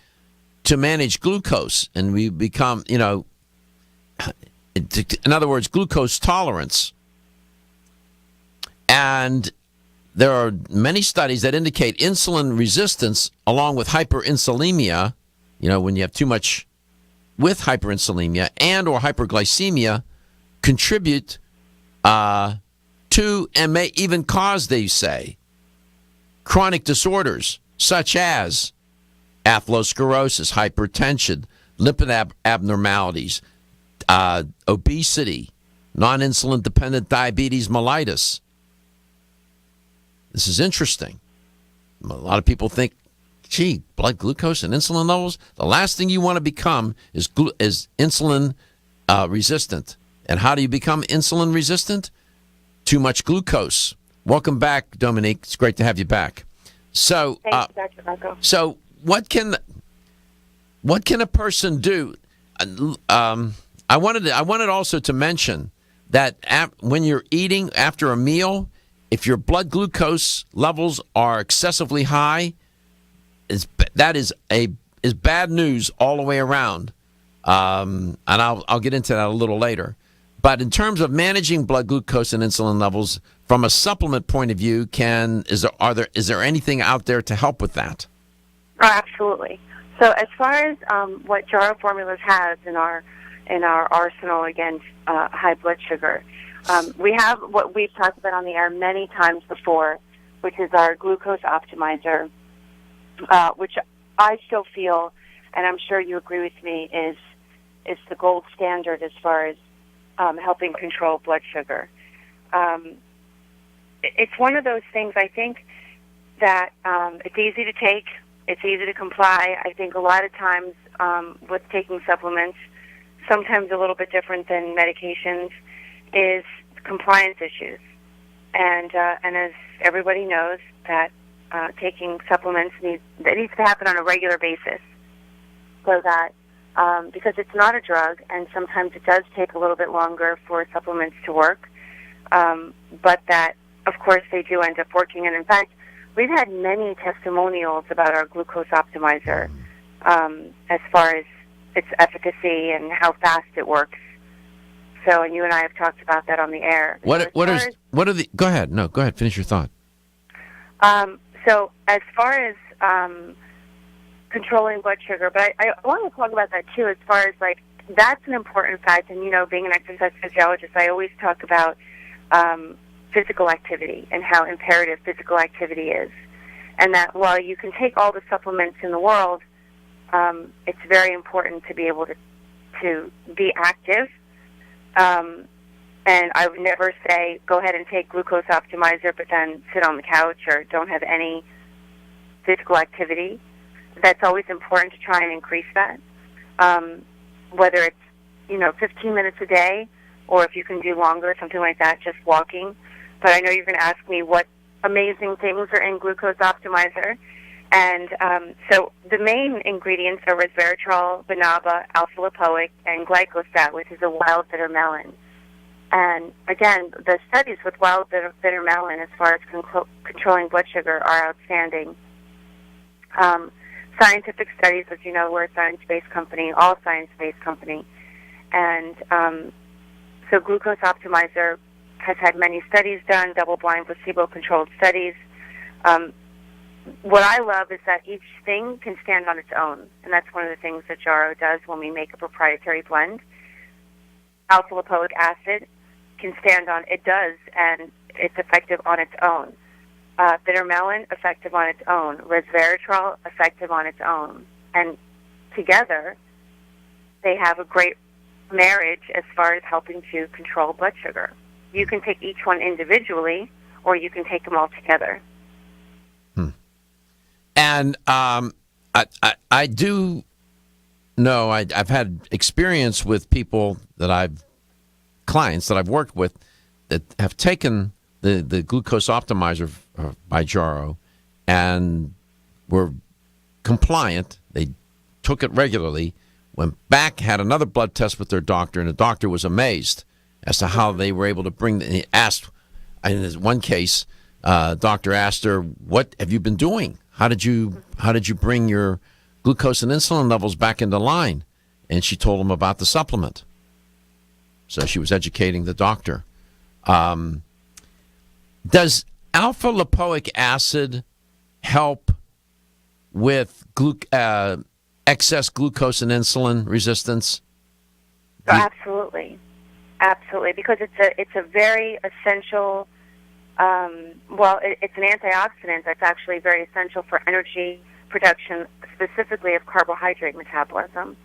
to manage glucose, and we become, in other words, glucose tolerance. And there are many studies that indicate insulin resistance, along with hyperinsulinemia, when you have too much with hyperinsulinemia and or hyperglycemia, contribute to and may even cause, they say, chronic disorders such as atherosclerosis, hypertension, lipid abnormalities, obesity, non-insulin dependent diabetes mellitus. This is interesting. A lot of people think, gee, blood glucose and insulin levels, the last thing you want to become is insulin resistant. And how do you become insulin resistant? Too much glucose. Welcome back, Dominique. It's great to have you back. So, thanks, Dr. Marco. So, what can a person do? I wanted also to mention that when you're eating after a meal, if your blood glucose levels are excessively high, that is bad news all the way around. And I'll get into that a little later. But in terms of managing blood glucose and insulin levels from a supplement point of view, is there anything out there to help with that? Oh, absolutely. So as far as what Jarrow Formulas has in our arsenal against high blood sugar, we have what we've talked about on the air many times before, which is our glucose optimizer, which I still feel, and I'm sure you agree with me, is the gold standard as far as helping control blood sugar. It's one of those things, I think, that it's easy to take, it's easy to comply. I think a lot of times with taking supplements, sometimes a little bit different than medications, is compliance issues. And as everybody knows, that taking supplements needs to happen on a regular basis, so that because it's not a drug, and sometimes it does take a little bit longer for supplements to work, but that, of course, they do end up working. And in fact, we've had many testimonials about our glucose optimizer as far as its efficacy and how fast it works. So, and you and I have talked about that on the air. Go ahead, finish your thought. So as far as controlling blood sugar, but I want to talk about that too, as far as like, that's an important fact. And, being an exercise physiologist, I always talk about physical activity and how imperative physical activity is. And that while you can take all the supplements in the world, it's very important to be able to be active. And I would never say, go ahead and take glucose optimizer, but then sit on the couch or don't have any physical activity. That's always important to try and increase that. Whether it's, 15 minutes a day, or if you can do longer, something like that, just walking. But I know you're going to ask me what amazing things are in glucose optimizer. And so the main ingredients are resveratrol, banaba, alpha-lipoic, and glyphosate, which is a wild bitter melon. And again, the studies with wild bitter melon as far as controlling blood sugar are outstanding. Scientific studies, as you know, we're a science-based company, all science-based company. And so Glucose Optimizer has had many studies done, double-blind, placebo-controlled studies. What I love is that each thing can stand on its own, and that's one of the things that Jarrow does when we make a proprietary blend. Alpha-lipoic acid can stand on, it does, and it's effective on its own. Bitter melon, effective on its own. Resveratrol, effective on its own. And together, they have a great marriage as far as helping to control blood sugar. You can take each one individually, or you can take them all together. And I do know, I've had experience with people clients that I've worked with that have taken the glucose optimizer by Jarrow and were compliant. They took it regularly, went back, had another blood test with their doctor, and the doctor was amazed as to how they were able to he asked, in one case, doctor asked her, "What have you been doing? How did you bring your glucose and insulin levels back into line?" And she told him about the supplement. So she was educating the doctor. Does alpha-lipoic acid help with excess glucose and insulin resistance? Absolutely, because it's a very essential. It's an antioxidant that's actually very essential for energy production, specifically of carbohydrate metabolism.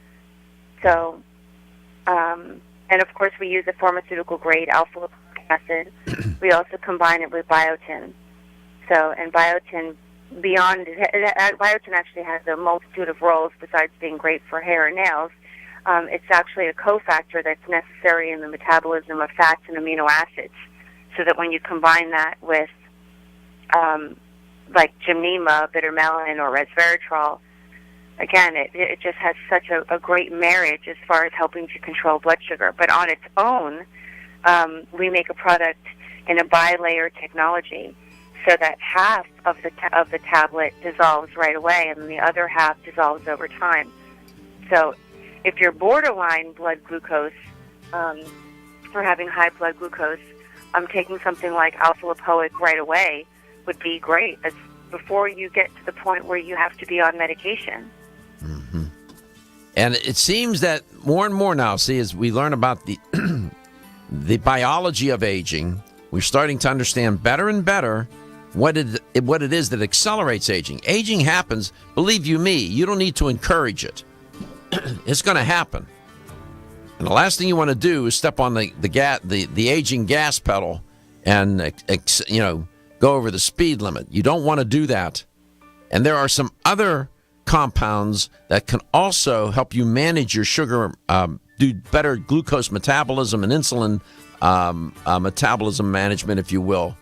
So, and of course, we use a pharmaceutical-grade alpha-lipoic acid. We also combine it with biotin. So, and biotin, biotin actually has a multitude of roles besides being great for hair and nails. It's actually a cofactor that's necessary in the metabolism of fats and amino acids. So that when you combine that with, like gymnema, bitter melon, or resveratrol, again, it just has such a great marriage as far as helping to control blood sugar. But on its own, we make a product in a bilayer technology, so that half of the tablet dissolves right away, and the other half dissolves over time. So, if you're borderline blood glucose, or having high blood glucose, taking something like alpha-lipoic right away would be great, as before you get to the point where you have to be on medication. Mm-hmm. And it seems that more and more now, as we learn about the the biology of aging, we're starting to understand better and better what it is that accelerates aging. Aging happens, believe you me, you don't need to encourage it. It's going to happen. And the last thing you want to do is step on the aging gas pedal and go over the speed limit. You don't want to do that. And there are some other compounds that can also help you manage your sugar, do better glucose metabolism and insulin metabolism management, if you will.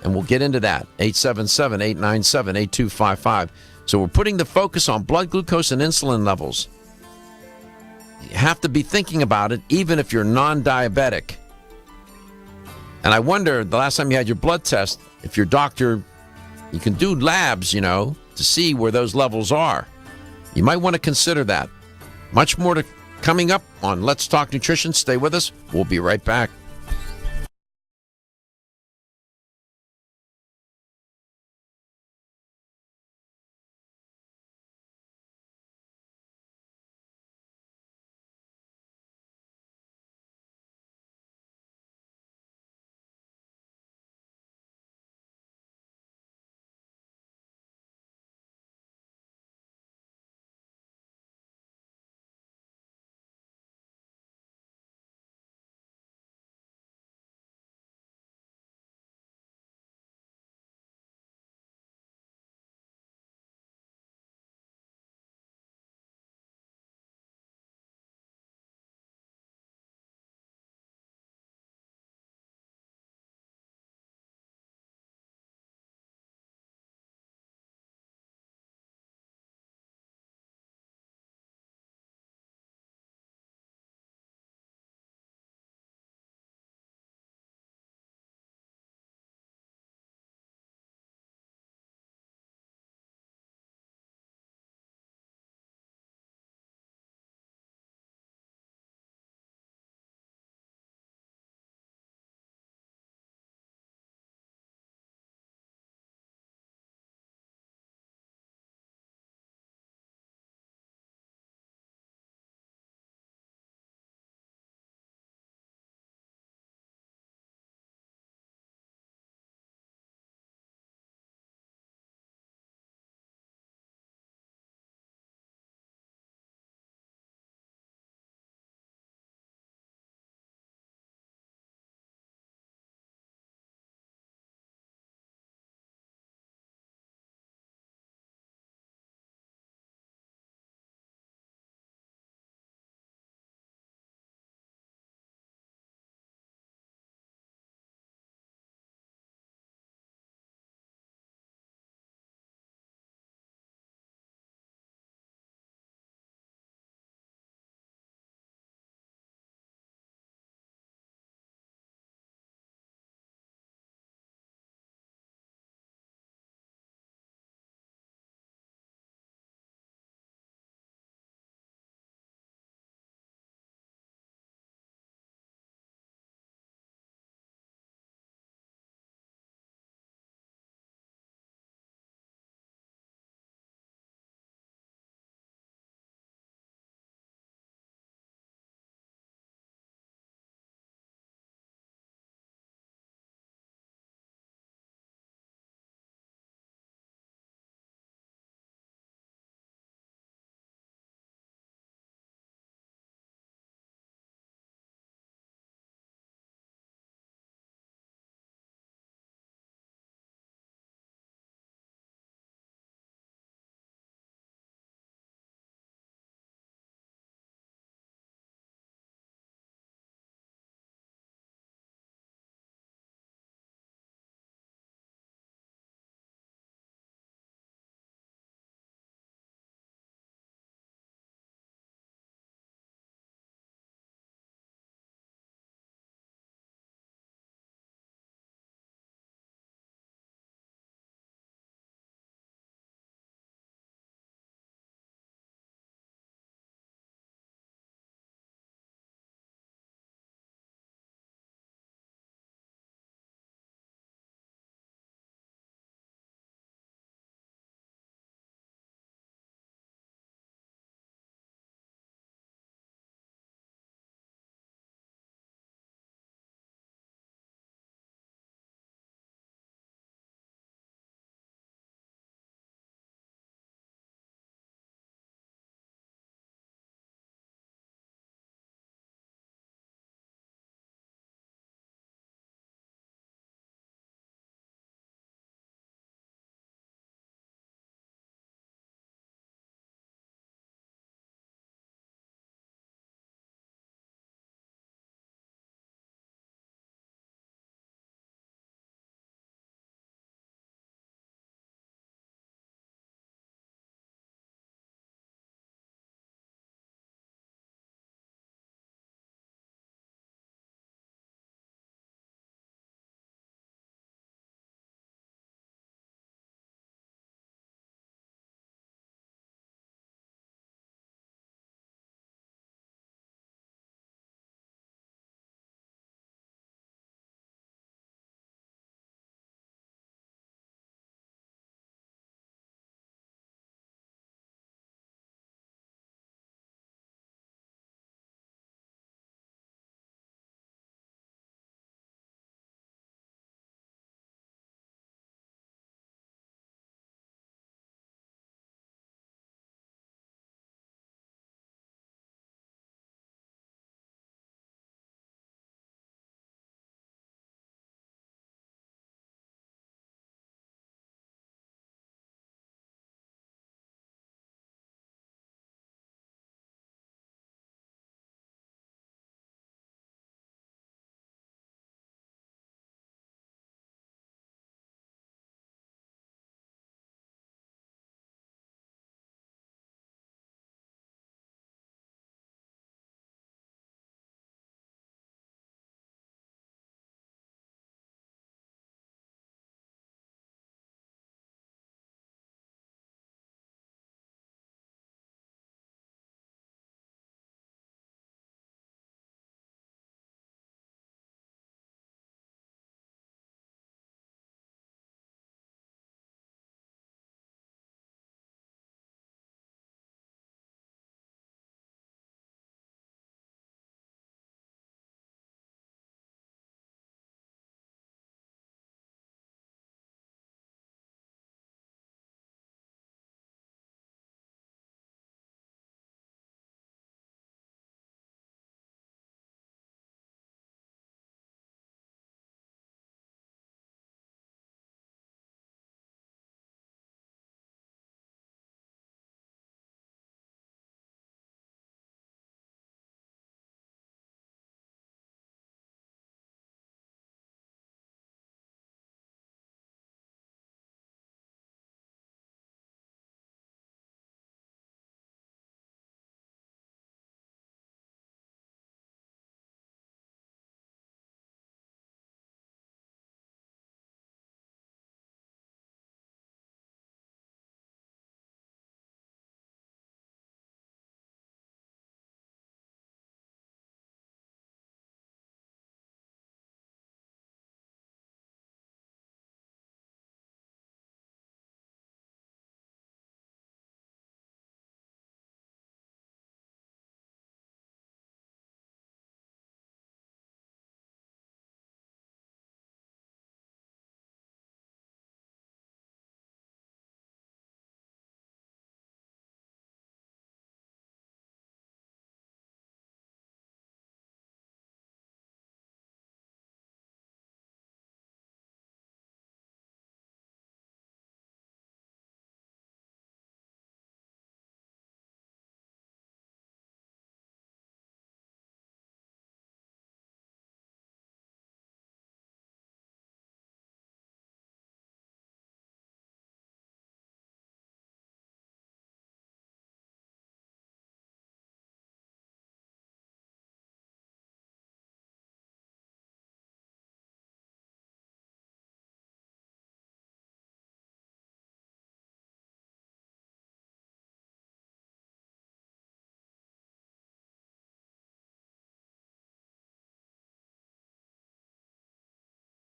And we'll get into that. 877-897-8255. So we're putting the focus on blood glucose and insulin levels. You have to be thinking about it, even if you're non-diabetic. And I wonder, the last time you had your blood test, if your doctor, you can do labs, to see where those levels are. You might want to consider that. Much more coming up on Let's Talk Nutrition. Stay with us. We'll be right back.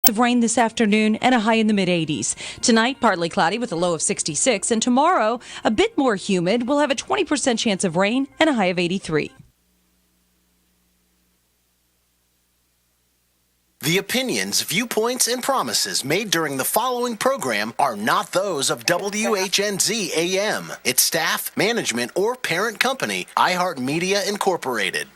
of rain this afternoon and a high in the mid-80s. Tonight, partly cloudy with a low of 66, and tomorrow, a bit more humid. We'll have a 20% chance of rain and a high of 83. The opinions, viewpoints, and promises made during the following program are not those of WHNZ AM, its staff, management, or parent company, iHeartMedia Incorporated.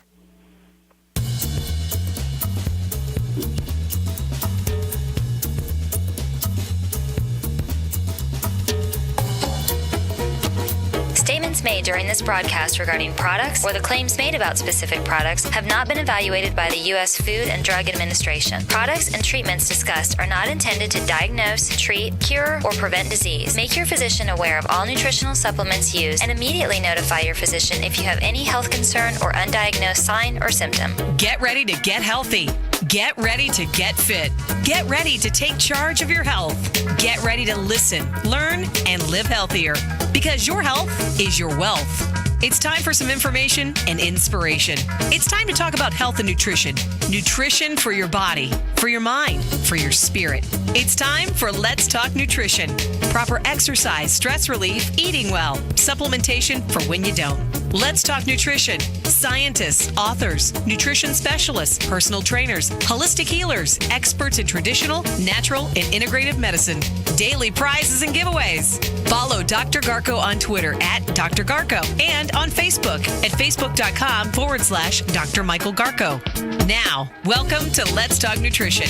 Statements made during this broadcast regarding products or the claims made about specific products have not been evaluated by the U.S. Food and Drug Administration. Products and treatments discussed are not intended to diagnose, treat, cure, or prevent disease. Make your physician aware of all nutritional supplements used and immediately notify your physician if you have any health concern or undiagnosed sign or symptom. Get ready to get healthy. Get ready to get fit. Get ready to take charge of your health. Get ready to listen, learn, and live healthier because your health is your wealth. It's time for some information and inspiration. It's time to talk about health and nutrition. Nutrition for your body, for your mind, for your spirit. It's time for Let's Talk Nutrition. Proper exercise, stress relief, eating well, supplementation for when you don't. Let's Talk Nutrition. Scientists, authors, nutrition specialists, personal trainers, holistic healers, experts in traditional, natural, and integrative medicine. Daily prizes and giveaways. Follow Dr. Garko on Twitter at Dr. Garko and on Facebook at facebook.com/Dr. Michael Garko. Now, welcome to Let's Talk Nutrition.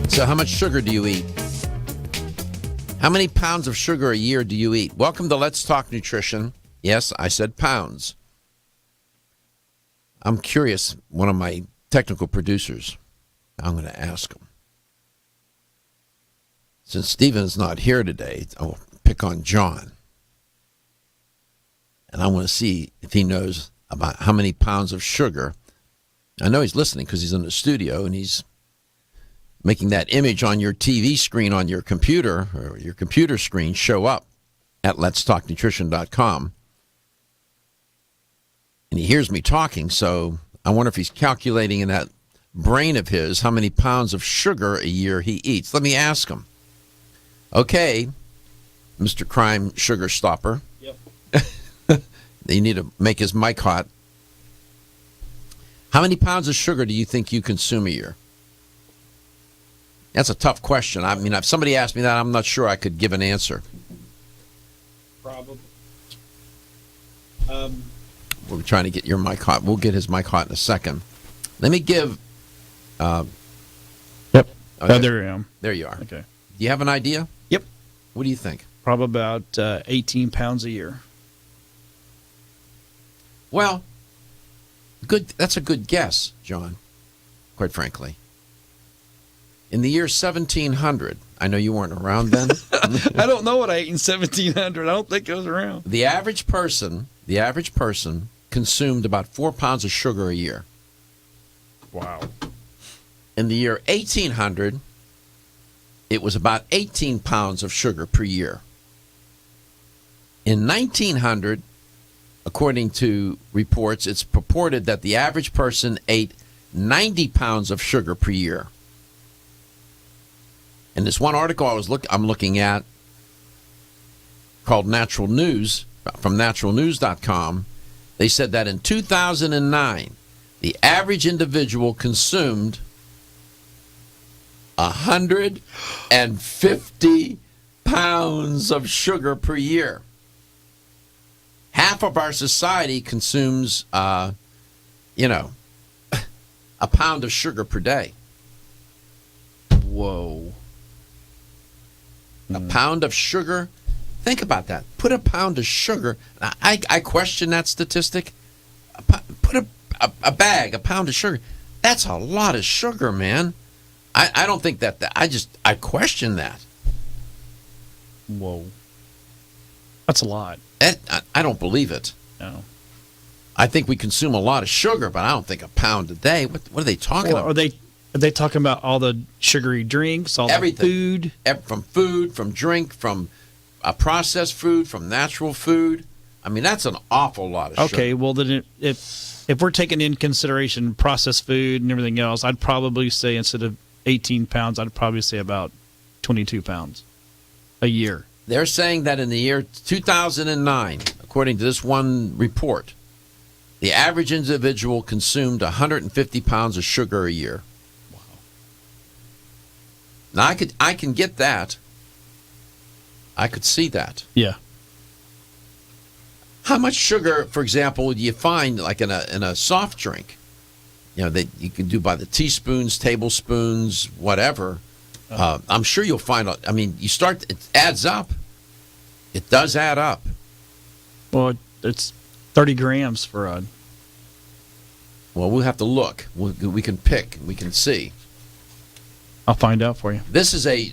So how much sugar do you eat? How many pounds of sugar a year do you eat? Welcome to Let's Talk Nutrition. Yes, I said pounds. I'm curious, one of my technical producers, I'm going to ask him. Since Stephen's not here today, I'll pick on John. And I want to see if he knows about how many pounds of sugar. I know he's listening because he's in the studio and he's making that image on your TV screen on your computer or your computer screen show up at letstalknutrition.com. And he hears me talking, so I wonder if he's calculating in that brain of his how many pounds of sugar a year he eats. Let me ask him. Okay, Mr. Crime Sugar Stopper. Yep. You need to make his mic hot. How many pounds of sugar do you think you consume a year? That's a tough question. I mean, if somebody asked me that, I'm not sure I could give an answer. Probably. We're trying to get your mic hot. We'll get his mic hot in a second. Let me give... Yep. Okay. There I am. There you are. Okay. Do you have an idea? Yep. What do you think? Probably about 18 pounds a year. Well, good. That's a good guess, John, quite frankly. In the year 1700, I know you weren't around then. I don't know what I ate in 1700. I don't think it was around. The average person consumed about 4 pounds of sugar a year. Wow. In the year 1800, it was about 18 pounds of sugar per year. In 1900, according to reports, it's purported that the average person ate 90 pounds of sugar per year. And this one article I'm looking at called Natural News from naturalnews.com, they said that in 2009, the average individual consumed 150 pounds of sugar per year. Half of our society consumes, a pound of sugar per day. Whoa. A pound of sugar? Think about that. Put a pound of sugar. I question that statistic. Put a pound of sugar. That's a lot of sugar, man. I don't think that I question that. Whoa. That's a lot. I don't believe it. No. I think we consume a lot of sugar, but I don't think a pound a day. What are they talking about? Are they talking about all the sugary drinks, all everything. The food? From food, from drink, from processed food, from natural food. I mean, that's an awful lot of sugar. Okay, well, then if we're taking in consideration processed food and everything else, I'd probably say instead of 18 pounds, I'd probably say about 22 pounds a year. They're saying that in the year 2009, according to this one report, the average individual consumed 150 pounds of sugar a year. Wow. Now, I can get that. I could see that. Yeah. How much sugar, for example, do you find like in a soft drink? You know, that you can do by the teaspoons, tablespoons, whatever. I'm sure you'll find. I mean, it adds up. It does add up. Well, it's 30 grams for a. Well, we'll have to look. We can pick. We can see. I'll find out for you. This is a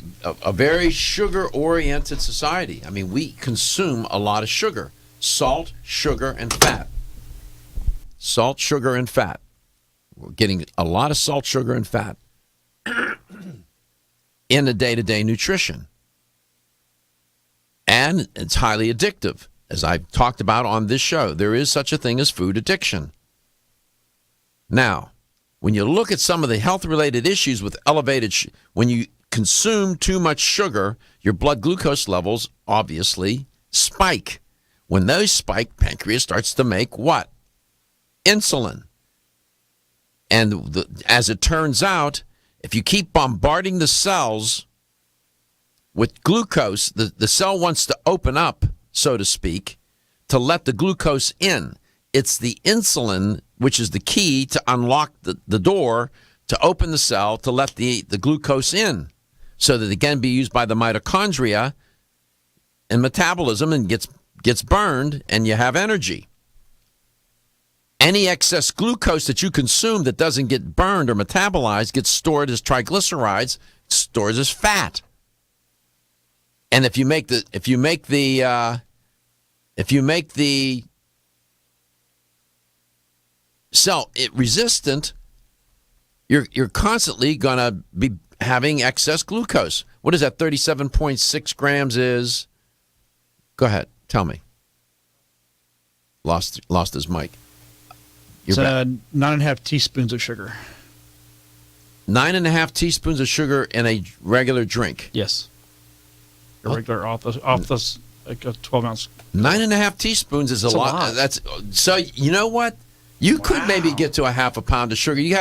very sugar-oriented society. I mean, we consume a lot of sugar. Salt, sugar, and fat. Salt, sugar, and fat. We're getting a lot of salt, sugar, and fat in the day-to-day nutrition. And it's highly addictive. As I've talked about on this show, there is such a thing as food addiction. Now, when you look at some of the health-related issues with elevated, when you consume too much sugar, your blood glucose levels obviously spike. When those spike, pancreas starts to make what? Insulin. And as it turns out, if you keep bombarding the cells with glucose, the cell wants to open up, so to speak, to let the glucose in. It's the insulin which is the key to unlock the door to open the cell to let the glucose in so that it can be used by the mitochondria in metabolism and gets burned and you have energy. Any excess glucose that you consume that doesn't get burned or metabolized gets stored as triglycerides, stores as fat. And if you make the cell resistant, you're constantly gonna be having excess glucose. What is that? 37.6 grams is. Go ahead, tell me. Lost his mic. It's 9.5 teaspoons of sugar. 9.5 teaspoons of sugar in a regular drink. Yes. A regular off this like a 12-ounce. 9.5 teaspoons is a lot. That's so. You know what? You could maybe get to a half a pound of sugar. You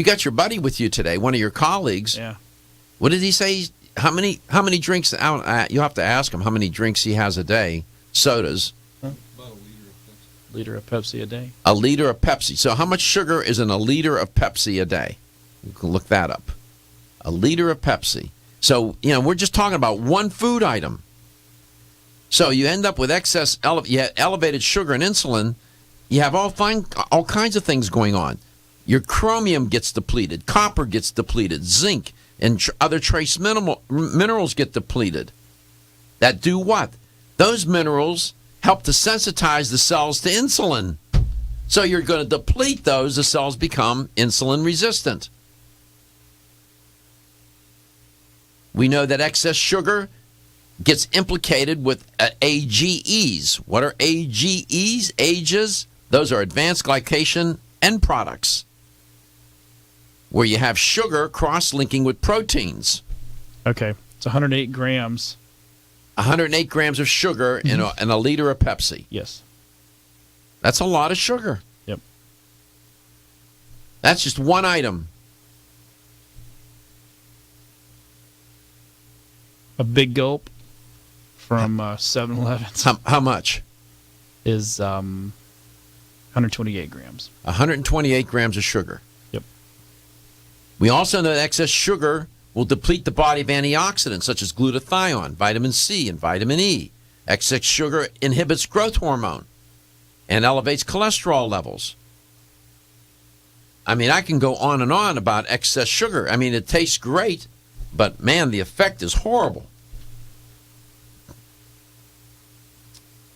got your buddy with you today, one of your colleagues. Yeah. What did he say? How many drinks? You have to ask him how many drinks he has a day. Sodas. About a liter of Pepsi a day. A liter of Pepsi. So how much sugar is in a liter of Pepsi a day? You can look that up. A liter of Pepsi. So, we're just talking about one food item. So you end up with excess elevated sugar and insulin. You have all kinds of things going on. Your chromium gets depleted. Copper gets depleted. Zinc and other trace minerals get depleted. That do what? Those minerals help to sensitize the cells to insulin. So you're going to deplete those. The cells become insulin resistant. We know that excess sugar gets implicated with AGEs. What are AGEs? AGEs? Those are advanced glycation end products, where you have sugar cross-linking with proteins. Okay, it's 108 grams. 108 grams of sugar in a liter of Pepsi. Yes. That's a lot of sugar. Yep. That's just one item. A big gulp from 7-Eleven. How much? Is 128 grams. 128 grams of sugar. Yep. We also know that excess sugar will deplete the body of antioxidants such as glutathione, vitamin C, and vitamin E. Excess sugar inhibits growth hormone and elevates cholesterol levels. I mean, I can go on and on about excess sugar. I mean, it tastes great, but man, the effect is horrible.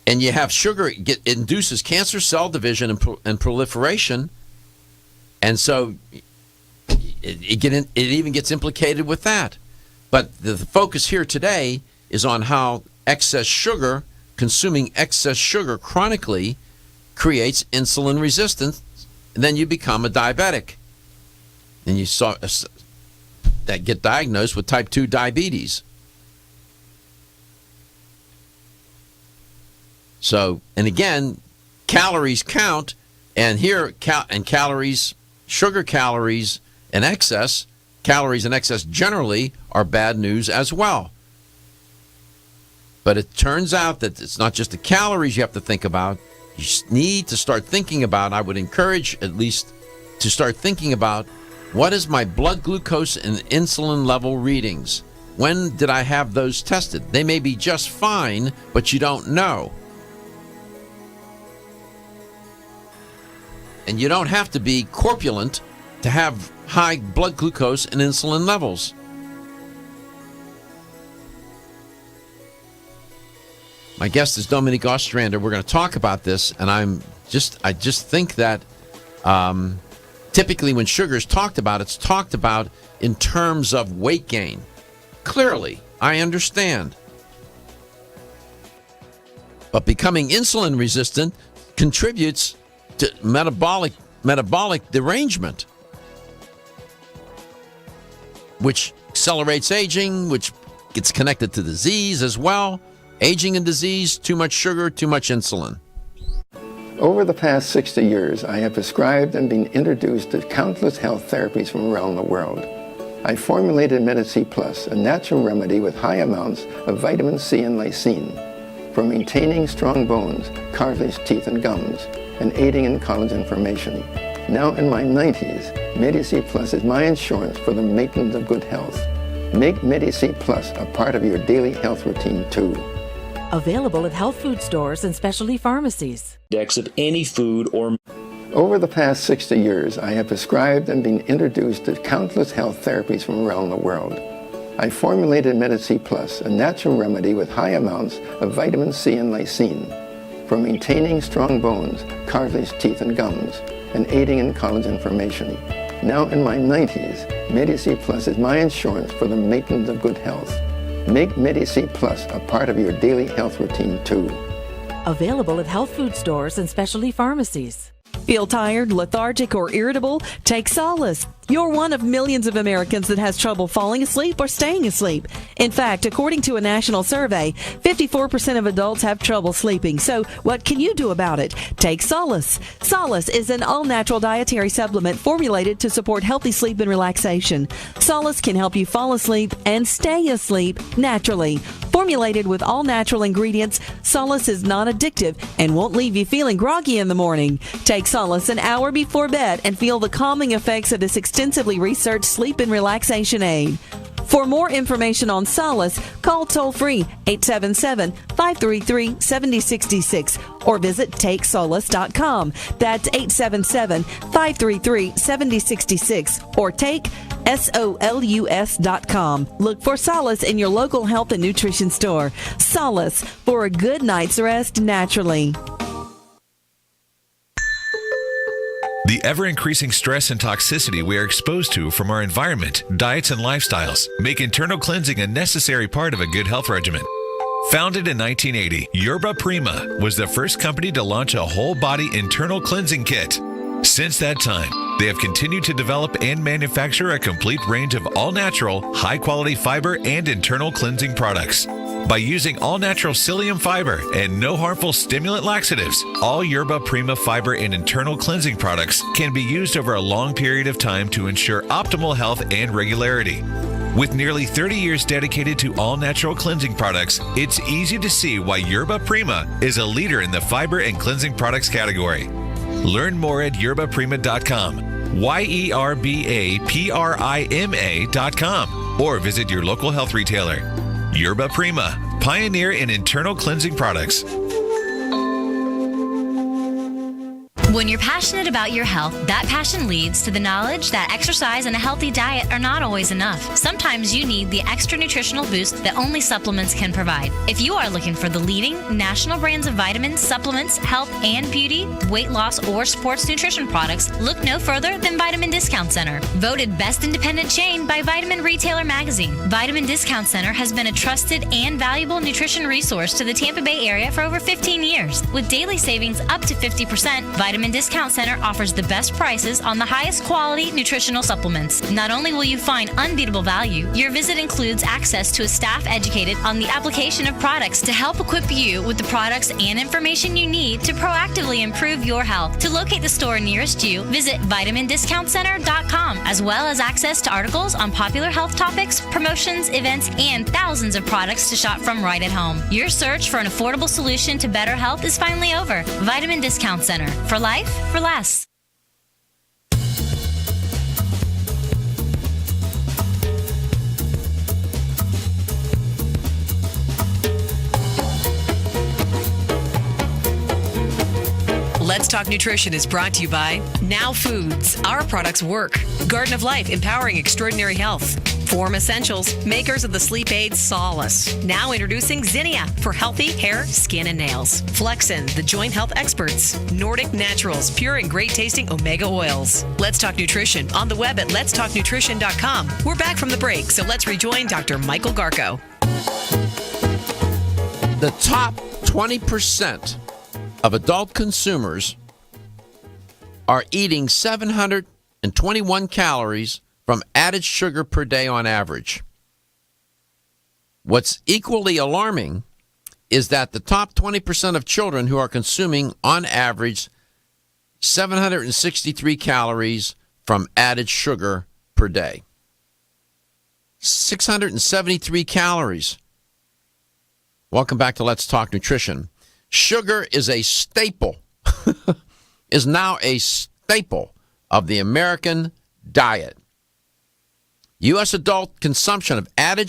And you have sugar, it induces cancer cell division and proliferation. And so it even gets implicated with that. But the focus here today is on how excess sugar consuming excess sugar chronically creates insulin resistance, and then you become a diabetic. And you saw that get diagnosed with type 2 diabetes. So, and again, calories count, and here, calories, sugar calories in excess, generally are bad news as well. But it turns out that it's not just the calories you have to think about. You need to start thinking about, I would encourage at least to start thinking about, what is my blood glucose and insulin level readings? When did I have those tested? They may be just fine, but you don't know. And you don't have to be corpulent to have high blood glucose and insulin levels. My guest is Dominique Ostrander. We're going to talk about this, and I just think that typically when sugar is talked about, it's talked about in terms of weight gain. Clearly, I understand. But becoming insulin resistant contributes to metabolic derangement, which accelerates aging, which gets connected to disease as well. Aging and disease, too much sugar, too much insulin. Over the past 60 years, I have prescribed and been introduced to countless health therapies from around the world. I formulated Medi-C Plus, a natural remedy with high amounts of vitamin C and lysine for maintaining strong bones, cartilage, teeth, and gums, and aiding in collagen formation. Now in my 90s, Medi-C Plus is my insurance for the maintenance of good health. Make Medi-C Plus a part of your daily health routine too. Available at health food stores and specialty pharmacies. Of any food or... Over the past 60 years, I have prescribed and been introduced to countless health therapies from around the world. I formulated Medi-C Plus, a natural remedy with high amounts of vitamin C and lysine for maintaining strong bones, cartilage, teeth, and gums, and aiding in collagen formation. Now in my 90s, Medi-C Plus is my insurance for the maintenance of good health. Make Medi-C Plus a part of your daily health routine too. Available at health food stores and specialty pharmacies. Feel tired, lethargic, or irritable? Take solace. You're one of millions of Americans that has trouble falling asleep or staying asleep. In fact, according to a national survey, 54% of adults have trouble sleeping. So what can you do about it? Take Solace. Solace is an all-natural dietary supplement formulated to support healthy sleep and relaxation. Solace can help you fall asleep and stay asleep naturally. Formulated with all-natural ingredients, Solace is non-addictive and won't leave you feeling groggy in the morning. Take Solace an hour before bed and feel the calming effects of this extensively researched sleep and relaxation aid. For more information on Solace, call toll-free 877-533-7066 or visit TakeSolace.com. That's 877-533-7066 or take SOLUS.com. Look for Solace in your local health and nutrition store. Solace for a good night's rest naturally. The ever-increasing stress and toxicity we are exposed to from our environment, diets, and lifestyles make internal cleansing a necessary part of a good health regimen. Founded in 1980, Yerba Prima was the first company to launch a whole-body internal cleansing kit. Since that time, they have continued to develop and manufacture a complete range of all-natural, high-quality fiber and internal cleansing products. By using all-natural psyllium fiber and no harmful stimulant laxatives, all Yerba Prima fiber and internal cleansing products can be used over a long period of time to ensure optimal health and regularity. With nearly 30 years dedicated to all-natural cleansing products, it's easy to see why Yerba Prima is a leader in the fiber and cleansing products category. Learn more at yerbaprima.com, YERBAPRIMA.com, or visit your local health retailer. Yerba Prima, pioneer in internal cleansing products. When you're passionate about your health, that passion leads to the knowledge that exercise and a healthy diet are not always enough. Sometimes you need the extra nutritional boost that only supplements can provide. If you are looking for the leading national brands of vitamins, supplements, health and beauty, weight loss, or sports nutrition products, look no further than Vitamin Discount Center. Voted best independent chain by Vitamin Retailer Magazine, Vitamin Discount Center has been a trusted and valuable nutrition resource to the Tampa Bay area for over 15 years. With daily savings up to 50%, Vitamin Discount Center offers the best prices on the highest quality nutritional supplements. Not only will you find unbeatable value, your visit includes access to a staff educated on the application of products to help equip you with the products and information you need to proactively improve your health. To locate the store nearest you, visit vitamindiscountcenter.com, as well as access to articles on popular health topics, promotions, events, and thousands of products to shop from right at home. Your search for an affordable solution to better health is finally over. Vitamin Discount Center. For life, for less. Let's Talk Nutrition is brought to you by Now Foods. Our products work. Garden of Life, empowering extraordinary health. Form Essentials, makers of the sleep aid Solace. Now introducing Zinnia for healthy hair, skin, and nails. Flexin, the joint health experts. Nordic Naturals, pure and great tasting omega oils. Let's Talk Nutrition on the web at letstalknutrition.com. We're back from the break, so let's rejoin Dr. Michael Garko. The top 20% of adult consumers are eating 721 calories from added sugar per day on average. What's equally alarming is that the top 20% of children who are consuming, on average, 763 calories from added sugar per day. 673 calories. Welcome back to Let's Talk Nutrition. Sugar is a staple, is now a staple of the American diet. U.S. adult consumption of added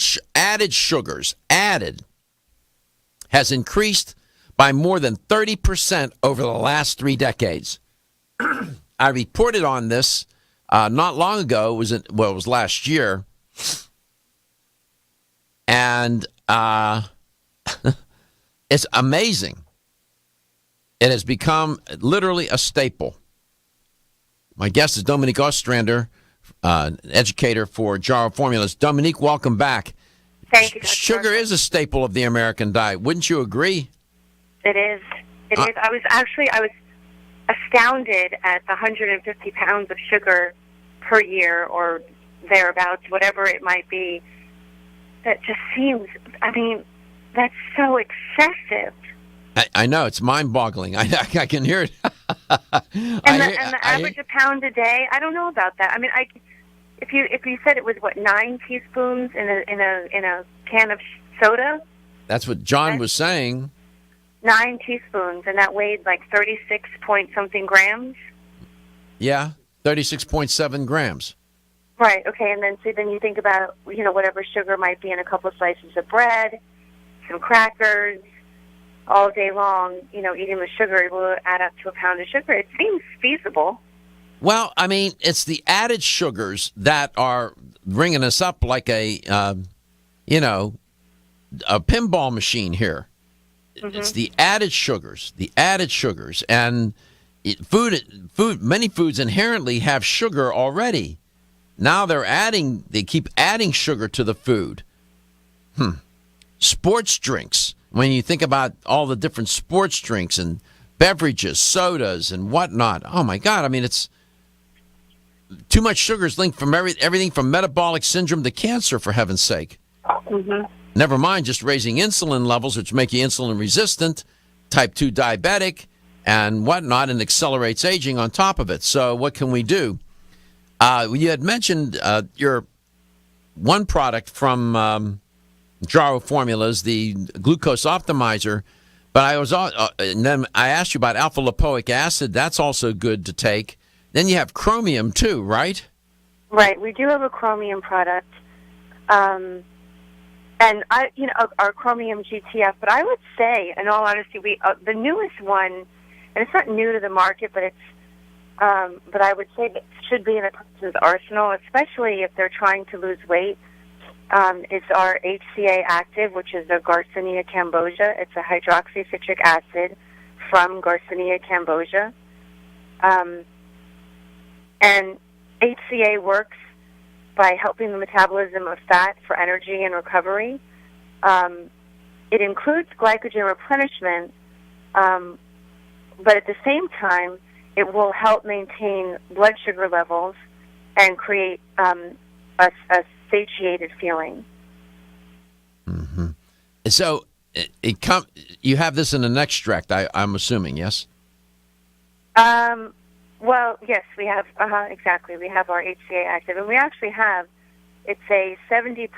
sugars, has increased by more than 30% over the last 3 decades. I reported on this not long ago. It was last year. And it's amazing. It has become literally a staple. My guest is Dominique Ostrander, an educator for Jarrow Formulas. Dominique, welcome back. Thank you, Dr. Sugar is a staple of the American diet. Wouldn't you agree? It is. It is. I was astounded at the 150 pounds of sugar per year or thereabouts, whatever it might be. That just seems, that's so excessive. I know, it's mind-boggling. I can hear it. And the average a pound a day, I don't know about that. If you said it was 9 teaspoons in a can of soda. That's what John was saying. 9 teaspoons, and that weighed like 36 point something grams. Yeah, 36.7 grams. Right. Okay, and then you think about whatever sugar might be in a couple of slices of bread, some crackers. All day long, eating the sugar will add up to a pound of sugar. It seems feasible. Well, it's the added sugars that are bringing us up like a pinball machine here. Mm-hmm. It's the added sugars, and many foods inherently have sugar already. Now they keep adding sugar to the food. Sports drinks. When you think about all the different sports drinks and beverages, sodas, and whatnot, oh my God! It's too much sugar is linked from everything from metabolic syndrome to cancer, for heaven's sake. Mm-hmm. Never mind just raising insulin levels, which make you insulin resistant, type 2 diabetic, and whatnot, and accelerates aging on top of it. So what can we do? You had mentioned your one product from Jarrow Formulas, the glucose optimizer, but and then I asked you about alpha lipoic acid. That's also good to take. Then you have chromium too, right? Right. We do have a chromium product, and our chromium GTF. But I would say, in all honesty, the newest one, and it's not new to the market, but but I would say that it should be in a person's arsenal, especially if they're trying to lose weight. It's our HCA Active, which is a Garcinia cambogia. It's a hydroxycitric acid from Garcinia cambogia. And HCA works by helping the metabolism of fat for energy and recovery. It includes glycogen replenishment, but at the same time, it will help maintain blood sugar levels and create a satiated feeling. Mm-hmm. So you have this in an extract, I'm assuming, yes? Well, yes, we have, exactly. We have our HCA Active, and we actually have, it's a 70%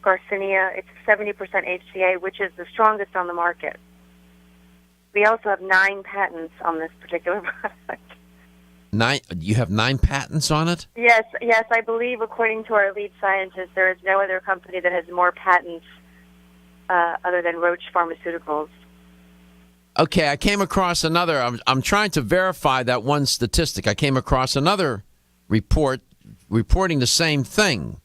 Garcinia, it's 70% HCA, which is the strongest on the market. We also have 9 patents on this particular product. 9? You have 9 patents on it? Yes, I believe, according to our lead scientist, there is no other company that has more patents other than Roche Pharmaceuticals. Okay, I came across another. I'm trying to verify that one statistic. I came across another report reporting the same thing.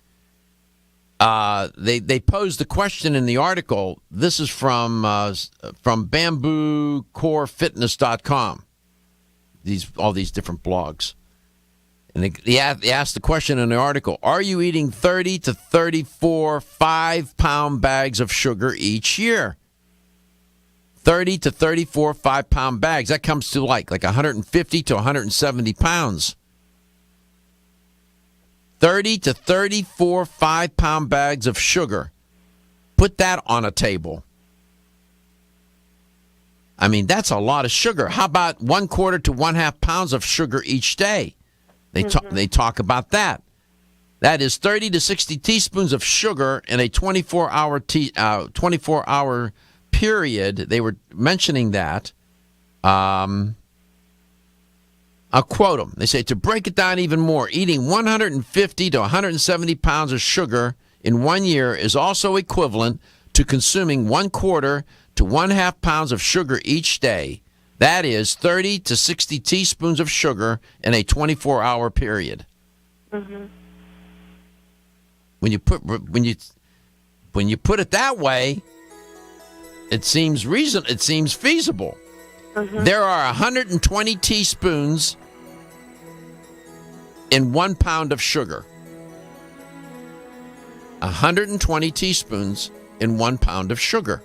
They posed the question in the article. This is from BambooCoreFitness.com. All these different blogs, and they asked the question in the article: are you eating 30 to 34 5-pound bags of sugar each year? 30 to 34 5-pound bags. That comes to like 150 to 170 pounds. 30 to 34 5-pound bags of sugar. Put that on a table. I mean, that's a lot of sugar. How about 1/4 to 1/2 pounds of sugar each day? They talk about that. That is 30 to 60 teaspoons of sugar in a 24-hour period. They were mentioning that. I'll quote them. They say, to break it down even more, eating 150 to 170 pounds of sugar in 1 year is also equivalent to consuming 1/4 to 1/2 pounds of sugar each day. That is 30 to 60 teaspoons of sugar in a 24-hour period. Mm-hmm. When you put it that way, it seems feasible. Mm-hmm. There are 120 teaspoons in 1 pound of sugar. 120 teaspoons in 1 pound of sugar.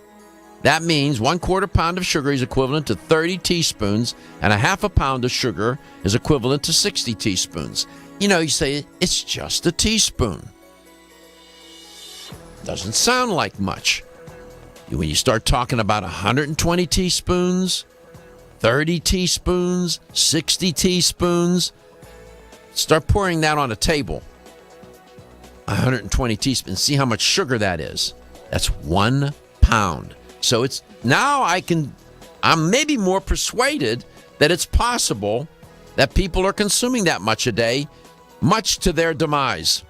That means 1/4 pound of sugar is equivalent to 30 teaspoons, and 1/2 pound of sugar is equivalent to 60 teaspoons. You know, you say, it's just a teaspoon. Doesn't sound like much. When you start talking about 120 teaspoons, 30 teaspoons, 60 teaspoons, start pouring that on a table. 120 teaspoons. See how much sugar that is. That's 1 pound. So it's now I'm maybe more persuaded that it's possible that people are consuming that much a day, much to their demise.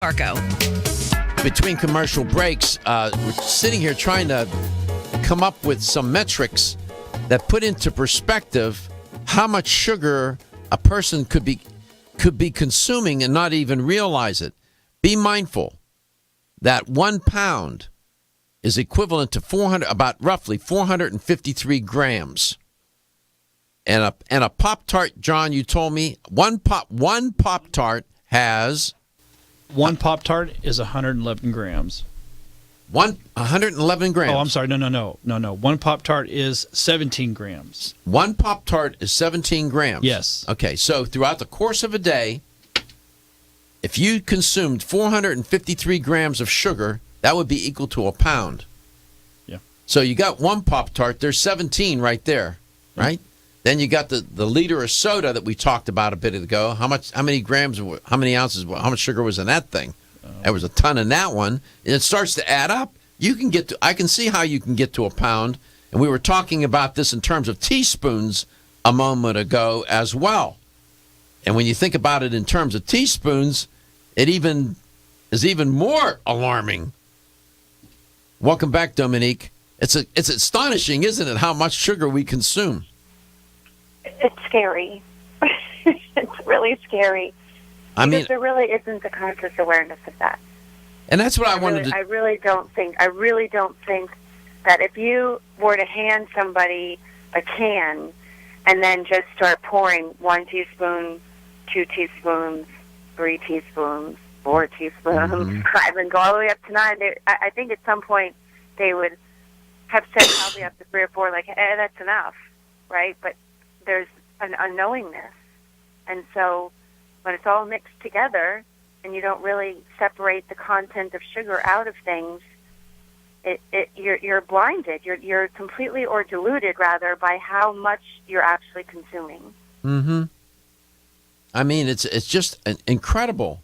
Marco. Between commercial breaks, we're sitting here trying to come up with some metrics that put into perspective how much sugar a person could be consuming and not even realize it. Be mindful that 1 pound is equivalent to about roughly 453 grams. And a Pop-Tart, John, you told me one Pop-Tart has... One Pop-Tart is 111 grams. 111 grams? Oh, I'm sorry. No. One Pop-Tart is 17 grams. One Pop-Tart is 17 grams? Yes. Okay, so throughout the course of a day, if you consumed 453 grams of sugar, that would be equal to a pound. Yeah. So you got one Pop-Tart, there's 17 right there, right? Then you got the liter of soda that we talked about a bit ago. How many grams, how many ounces, how much sugar was in that thing? There was a ton in that one. And it starts to add up. I can see how you can get to a pound. And we were talking about this in terms of teaspoons a moment ago as well. And when you think about it in terms of teaspoons, it is even more alarming. Welcome back, Dominique. It's astonishing, isn't it, how much sugar we consume? It's scary. It's really scary. Because there really isn't a conscious awareness of that. And that's what I wanted to... I really don't think that if you were to hand somebody a can and then just start pouring 1 teaspoon, 2 teaspoons, 3 teaspoons, 4 teaspoons, 5, and go all the way up to 9, I think at some point they would have said probably up to 3 or 4, like, that's enough, right? But there's an unknowingness. And so when it's all mixed together and you don't really separate the content of sugar out of things, you're blinded. You're completely, or deluded rather, by how much you're actually consuming. Mm-hmm. I mean, it's just incredible.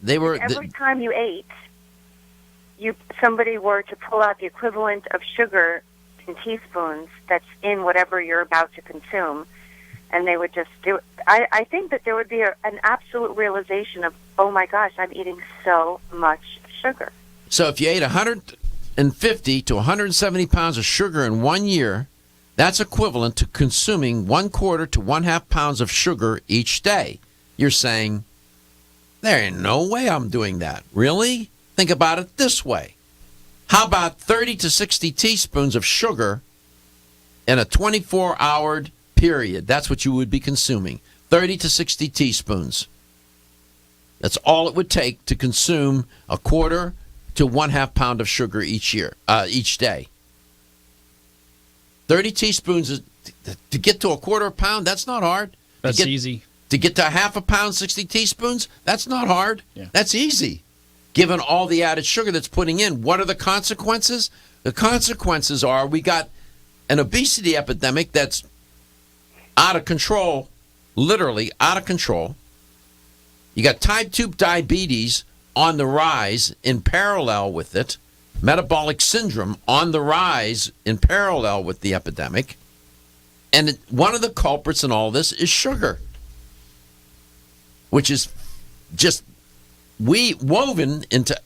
Every time you ate, somebody were to pull out the equivalent of sugar in teaspoons that's in whatever you're about to consume, and they would just do it. I think that there would be an absolute realization of, oh my gosh, I'm eating so much sugar. So if you ate 150 to 170 pounds of sugar in 1 year, that's equivalent to consuming 1/4 to 1/2 pounds of sugar each day. You're saying, there ain't no way I'm doing that. Really? Think about it this way. How about 30 to 60 teaspoons of sugar in a 24-hour period? That's what you would be consuming. 30 to 60 teaspoons. That's all it would take to consume 1/4 to 1/2 pound of sugar each day. 30 teaspoons to get to 1/4 pound, that's not hard. That's easy. To get to 1/2 pound, 60 teaspoons, that's not hard. Yeah. That's easy. Given all the added sugar that's putting in, what are the consequences? The consequences are we got an obesity epidemic that's out of control, literally out of control. You got type 2 diabetes on the rise in parallel with it. Metabolic syndrome on the rise in parallel with the epidemic. And one of the culprits in all this is sugar, which is just woven into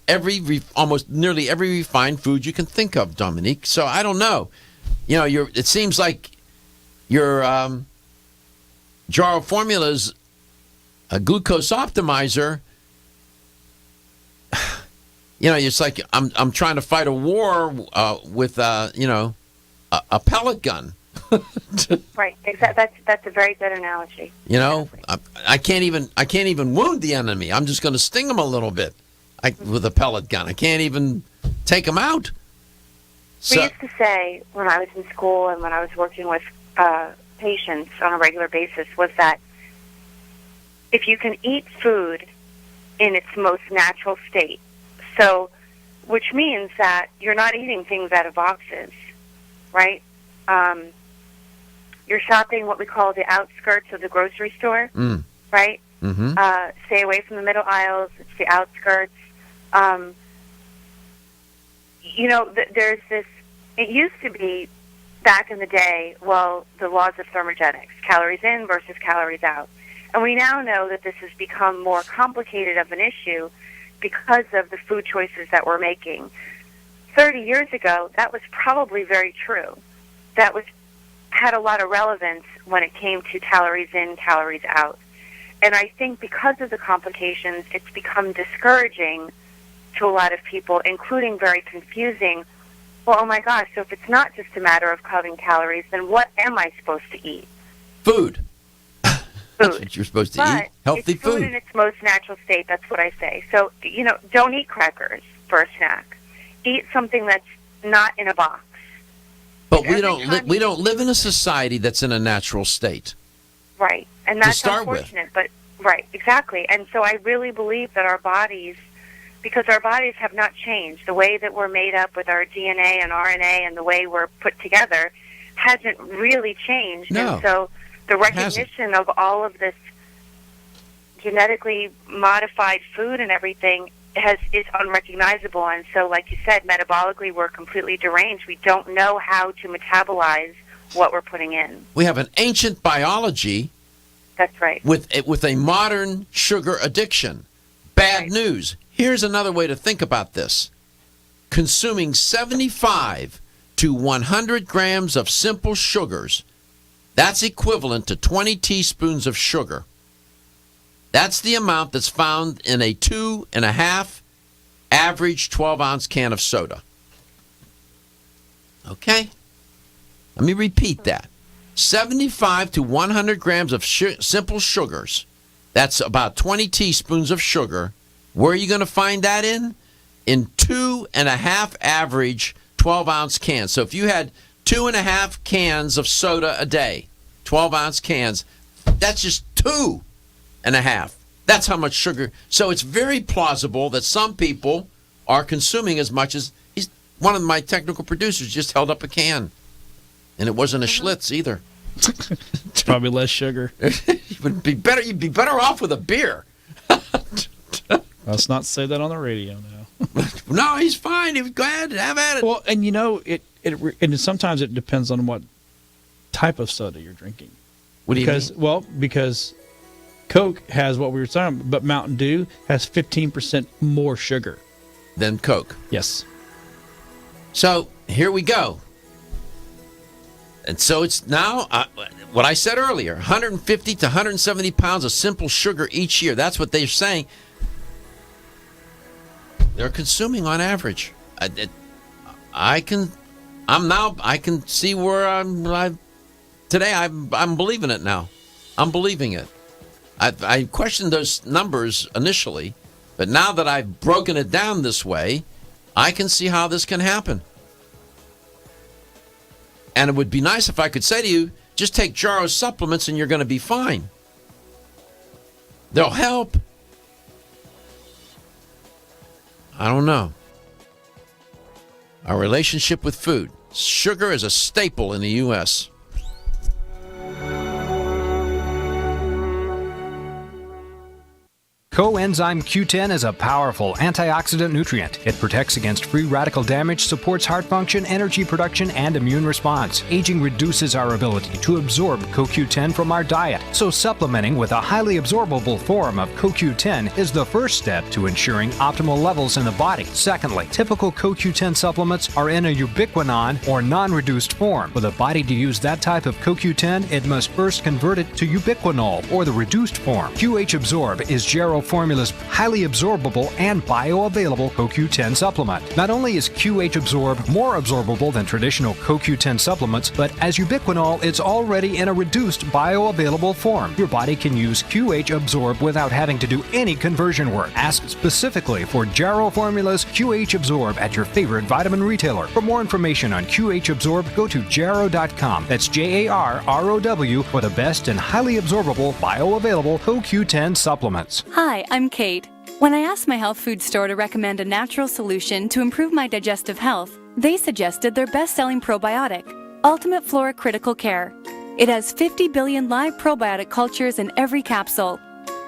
almost nearly every refined food you can think of, Dominique. So I don't know. You know, it seems like your Jarrow formula's a glucose optimizer. You know, it's like I'm trying to fight a war with a pellet gun. Right. That's a very good analogy. You know, I can't even wound the enemy. I'm just going to sting them a little bit with a pellet gun. I can't even take them out. We used to say when I was in school and when I was working with patients on a regular basis was that if you can eat food in its most natural state, so which means that you're not eating things out of boxes, right? You're shopping what we call the outskirts of the grocery store, right? Mm-hmm. Stay away from the middle aisles. It's the outskirts. There's this, it used to be back in the day, well, the laws of thermogenics, calories in versus calories out. And we now know that this has become more complicated of an issue because of the food choices that we're making. 30 years ago, that was probably very true. That had a lot of relevance when it came to calories in, calories out. And I think because of the complications, it's become discouraging to a lot of people, including very confusing. Well, oh my gosh, so if it's not just a matter of counting calories, then what am I supposed to eat? Food. That's what you're supposed to eat. Healthy it's food in its most natural state. That's what I say. So, don't eat crackers for a snack. Eat something that's not in a box. But we don't live in a society that's in a natural state. Right. And that's start unfortunate. But right, exactly. And so I really believe that our bodies, because our bodies have not changed, the way that we're made up with our DNA and RNA and the way we're put together hasn't really changed. No. And so the recognition of all of this genetically modified food and everything is unrecognizable. And so, like you said, metabolically we're completely deranged. We don't know how to metabolize what we're putting in. We have an ancient biology. That's right. With a modern sugar addiction. Bad news. Here's another way to think about this. Consuming 75 to 100 grams of simple sugars, that's equivalent to 20 teaspoons of sugar. That's the amount that's found in a 2.5 average 12-ounce can of soda. Okay? Let me repeat that. 75 to 100 grams of simple sugars. That's about 20 teaspoons of sugar. Where are you going to find that in? In 2.5 average 12-ounce cans. So if you had 2.5 cans of soda a day, 12-ounce cans, that's just 2.5. That's how much sugar. So it's very plausible that some people are consuming as much as one of my technical producers just held up a can. And it wasn't a Schlitz either. It's probably less sugar. You'd be better off with a beer. Let's not say that on the radio now. No, he's fine. Go ahead, have at it. Well, and and sometimes it depends on what type of soda you're drinking. What do you mean? Well, because Coke has what we were talking about, but Mountain Dew has 15% more sugar than Coke. Yes. So here we go. And so it's now, what I said earlier, 150 to 170 pounds of simple sugar each year. That's what they're saying. They're consuming on average. I can see where today I'm believing it now. I'm believing it. I questioned those numbers initially, but now that I've broken it down this way, I can see how this can happen. And it would be nice if I could say to you, just take Jarrow supplements and you're going to be fine. They'll help. I don't know. Our relationship with food. Sugar is a staple in the U.S. Coenzyme Q10 is a powerful antioxidant nutrient. It protects against free radical damage, supports heart function, energy production, and immune response. Aging reduces our ability to absorb CoQ10 from our diet, so supplementing with a highly absorbable form of CoQ10 is the first step to ensuring optimal levels in the body. Secondly, typical CoQ10 supplements are in a ubiquinone or non-reduced form. For the body to use that type of CoQ10, it must first convert it to ubiquinol or the reduced form. QH Absorb is Jarrow Formula's highly absorbable and bioavailable CoQ10 supplement. Not only is QH Absorb more absorbable than traditional CoQ10 supplements, but as ubiquinol, it's already in a reduced bioavailable form. Your body can use QH Absorb without having to do any conversion work. Ask specifically for Jarrow Formula's QH Absorb at your favorite vitamin retailer. For more information on QH Absorb, go to jarrow.com. That's JARROW for the best and highly absorbable bioavailable CoQ10 supplements. Hi, I'm Kate. When I asked my health food store to recommend a natural solution to improve my digestive health, they suggested their best-selling probiotic, Ultimate Flora Critical Care. It has 50 billion live probiotic cultures in every capsule.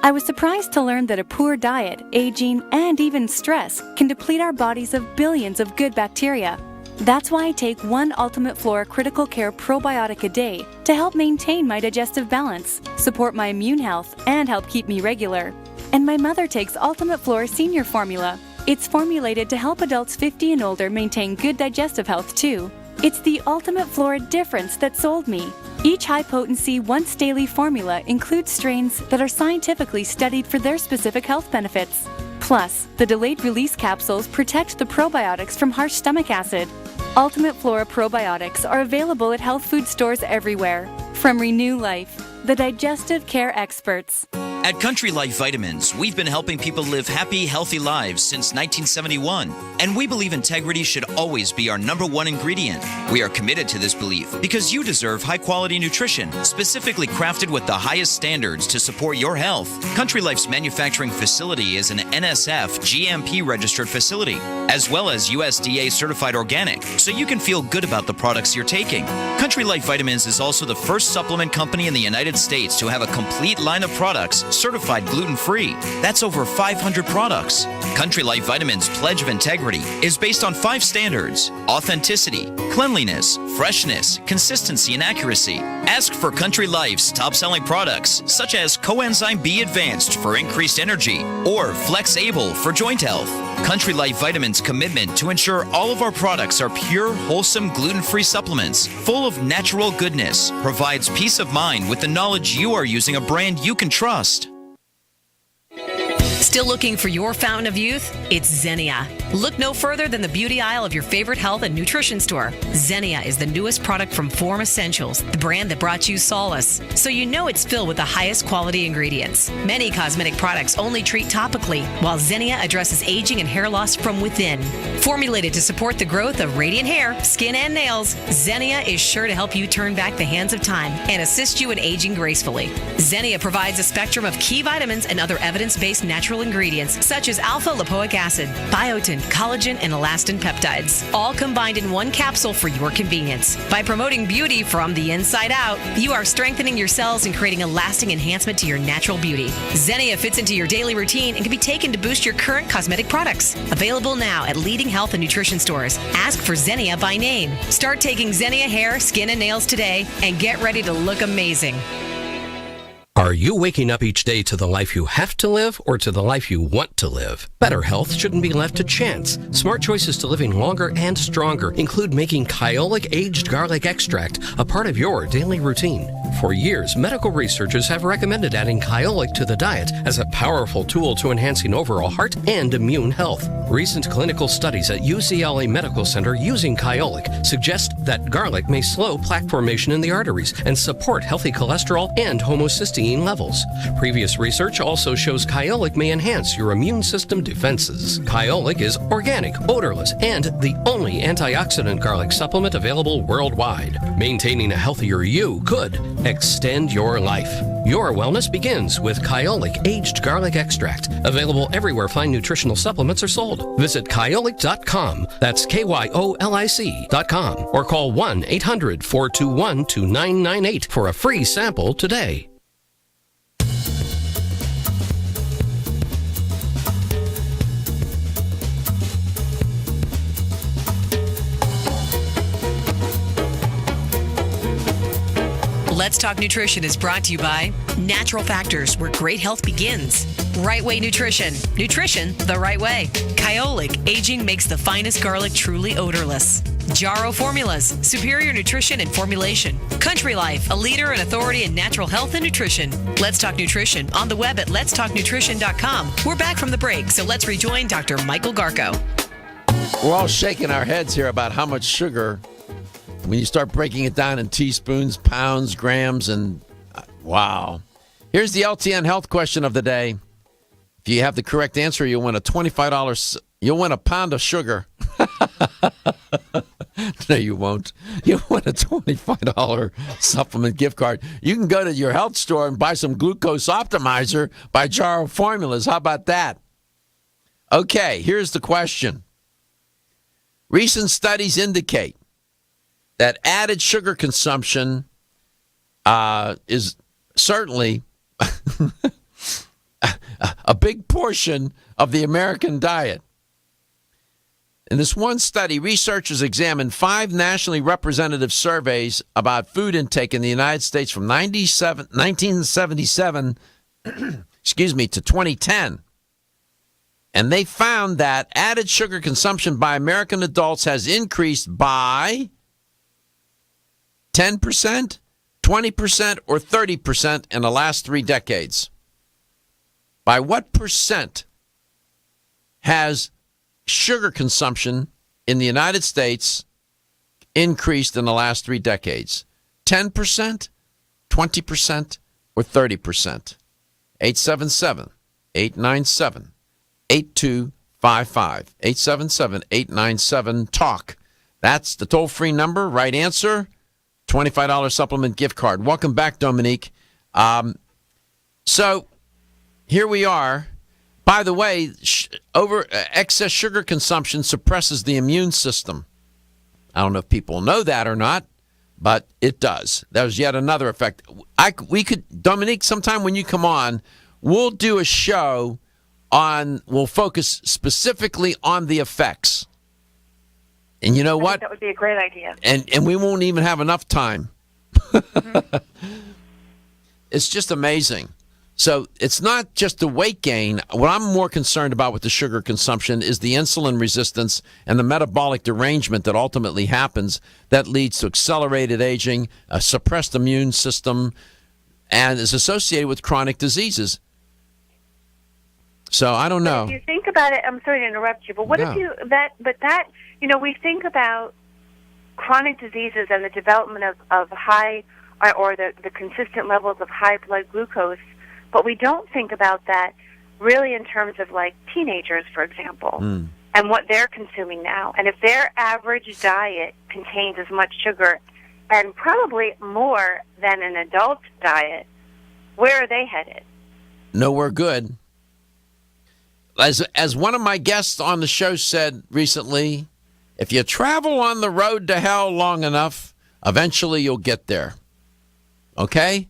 I was surprised to learn that a poor diet, aging, and even stress can deplete our bodies of billions of good bacteria. That's why I take one Ultimate Flora Critical Care probiotic a day to help maintain my digestive balance, support my immune health, and help keep me regular. And my mother takes Ultimate Flora Senior Formula. It's formulated to help adults 50 and older maintain good digestive health, too. It's the Ultimate Flora difference that sold me. Each high-potency, once-daily formula includes strains that are scientifically studied for their specific health benefits. Plus, the delayed-release capsules protect the probiotics from harsh stomach acid. Ultimate Flora probiotics are available at health food stores everywhere. From Renew Life, the digestive care experts. At Country Life Vitamins, we've been helping people live happy, healthy lives since 1971. And we believe integrity should always be our #1 ingredient. We are committed to this belief because you deserve high-quality nutrition, specifically crafted with the highest standards to support your health. Country Life's manufacturing facility is an NSF GMP-registered facility, as well as USDA certified organic, so you can feel good about the products you're taking. Country Life Vitamins is also the first supplement company in the United States to have a complete line of products certified gluten-free. That's over 500 products. Country Life Vitamins' pledge of integrity is based on 5 standards: authenticity, cleanliness, freshness, consistency, and accuracy. Ask for Country Life's top-selling products, such as Coenzyme B Advanced for increased energy or Flex Able for joint health. Country Life Vitamins' commitment to ensure all of our products are pure, wholesome, gluten-free supplements full of natural goodness provides peace of mind with the knowledge you are using a brand you can trust. Still looking for your fountain of youth? It's Xenia. Look no further than the beauty aisle of your favorite health and nutrition store. Xenia is the newest product from Form Essentials, the brand that brought you solace. So you know it's filled with the highest quality ingredients. Many cosmetic products only treat topically, while Xenia addresses aging and hair loss from within. Formulated to support the growth of radiant hair, skin, and nails, Xenia is sure to help you turn back the hands of time and assist you in aging gracefully. Xenia provides a spectrum of key vitamins and other evidence-based natural ingredients such as alpha-lipoic acid, biotin, collagen, and elastin peptides, all combined in one capsule for your convenience. By promoting beauty from the inside out, you are strengthening your cells and creating a lasting enhancement to your natural beauty. Xenia fits into your daily routine and can be taken to boost your current cosmetic products. Available now at leading health and nutrition stores. Ask for Xenia by name. Start taking Xenia hair, skin, and nails today and get ready to look amazing. Are you waking up each day to the life you have to live or to the life you want to live? Better health shouldn't be left to chance. Smart choices to living longer and stronger include making Kyolic aged garlic extract a part of your daily routine. For years, medical researchers have recommended adding Kyolic to the diet as a powerful tool to enhancing overall heart and immune health. Recent clinical studies at UCLA Medical Center using Kyolic suggest that garlic may slow plaque formation in the arteries and support healthy cholesterol and homocysteine levels. Previous research also shows Kyolic may enhance your immune system defenses. Kyolic is organic, odorless, and the only antioxidant garlic supplement available worldwide. Maintaining a healthier you could extend your life. Your wellness begins with Kyolic aged garlic extract. Available everywhere fine nutritional supplements are sold. Visit Kyolic.com. That's KYOLIC.com. Or call 1-800-421-2998 for a free sample today. Let's Talk Nutrition is brought to you by Natural Factors, where great health begins. Right Way Nutrition. Nutrition the right way. Kyolic, aging makes the finest garlic truly odorless. Jarrow Formulas, superior nutrition and formulation. Country Life, a leader and authority in natural health and nutrition. Let's Talk Nutrition on the web at letstalknutrition.com. We're back from the break, so let's rejoin Dr. Michael Garko. We're all shaking our heads here about how much sugar, when you start breaking it down in teaspoons, pounds, grams, and wow. Here's the LTN health question of the day. If you have the correct answer, you'll win you'll win a pound of sugar. No, you won't. You'll win a $25 supplement gift card. You can go to your health store and buy some Glucose Optimizer by Jarrow Formulas. How about that? Okay, here's the question. Recent studies indicate that added sugar consumption is certainly a big portion of the American diet. In this one study, researchers examined 5 nationally representative surveys about food intake in the United States from 1977 to 2010. And they found that added sugar consumption by American adults has increased by 10%, 20%, or 30% in the last 3 decades. By what percent has sugar consumption in the United States increased in the last 3 decades? 10%, 20%, or 30%? 877-897-8255. 877-897-TALK. That's the toll-free number. Right answer, $25 supplement gift card. Welcome back, Dominique. So here we are. By the way, excess sugar consumption suppresses the immune system. I don't know if people know that or not, but it does. That was yet another effect. Dominique, sometime when you come on, we'll do a show we'll focus specifically on the effects. And you know what? That would be a great idea. And we won't even have enough time. It's just amazing. So it's not just the weight gain. What I'm more concerned about with the sugar consumption is the insulin resistance and the metabolic derangement that ultimately happens that leads to accelerated aging, a suppressed immune system, and is associated with chronic diseases. So I don't know. If you think about it, I'm sorry to interrupt you, but what if we think about chronic diseases and the development of high or the consistent levels of high blood glucose, but we don't think about that really in terms of like teenagers, for example, and what they're consuming now. And if their average diet contains as much sugar and probably more than an adult diet, where are they headed? Nowhere good. As one of my guests on the show said recently, if you travel on the road to hell long enough, eventually you'll get there. Okay?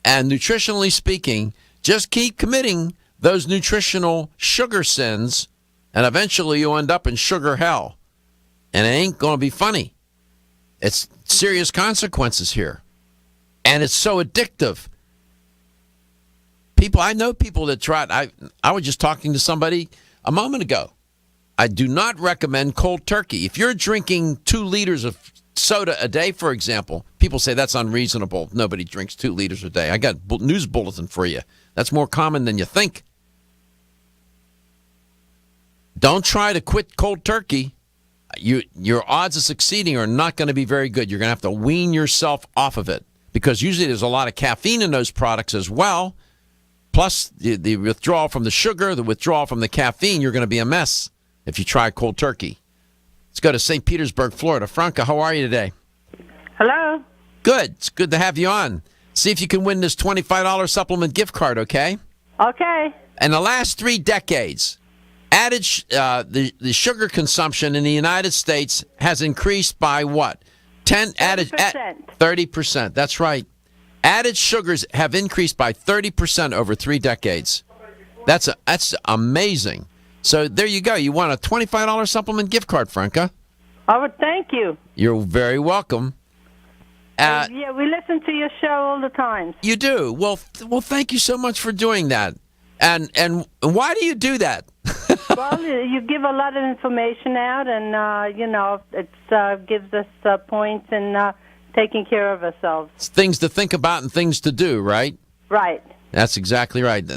And nutritionally speaking, just keep committing those nutritional sugar sins, and eventually you'll end up in sugar hell. And it ain't going to be funny. It's serious consequences here. And it's so addictive. I know people that try it. I was just talking to somebody a moment ago. I do not recommend cold turkey. If you're drinking 2 liters of soda a day, for example, people say that's unreasonable. Nobody drinks 2 liters a day. I got news bulletin for you. That's more common than you think. Don't try to quit cold turkey. Your odds of succeeding are not going to be very good. You're going to have to wean yourself off of it because usually there's a lot of caffeine in those products as well. Plus, the withdrawal from the sugar, the withdrawal from the caffeine, you're going to be a mess if you try cold turkey. Let's go to St. Petersburg, Florida. Franca, how are you today? Hello. Good. It's good to have you on. See if you can win this $25 supplement gift card, okay? Okay. In the last 3 decades, the sugar consumption in the United States has increased by what? 30%. That's right. Added sugars have increased by 30% over 3 decades. That's amazing. So there you go. You want a $25 supplement gift card, Franca. I would thank you. You're very welcome. Yeah, we listen to your show all the time. You do? Well, thank you so much for doing that. And why do you do that? Well, you give a lot of information out, and it gives us points in taking care of ourselves. It's things to think about and things to do, right? Right. That's exactly right.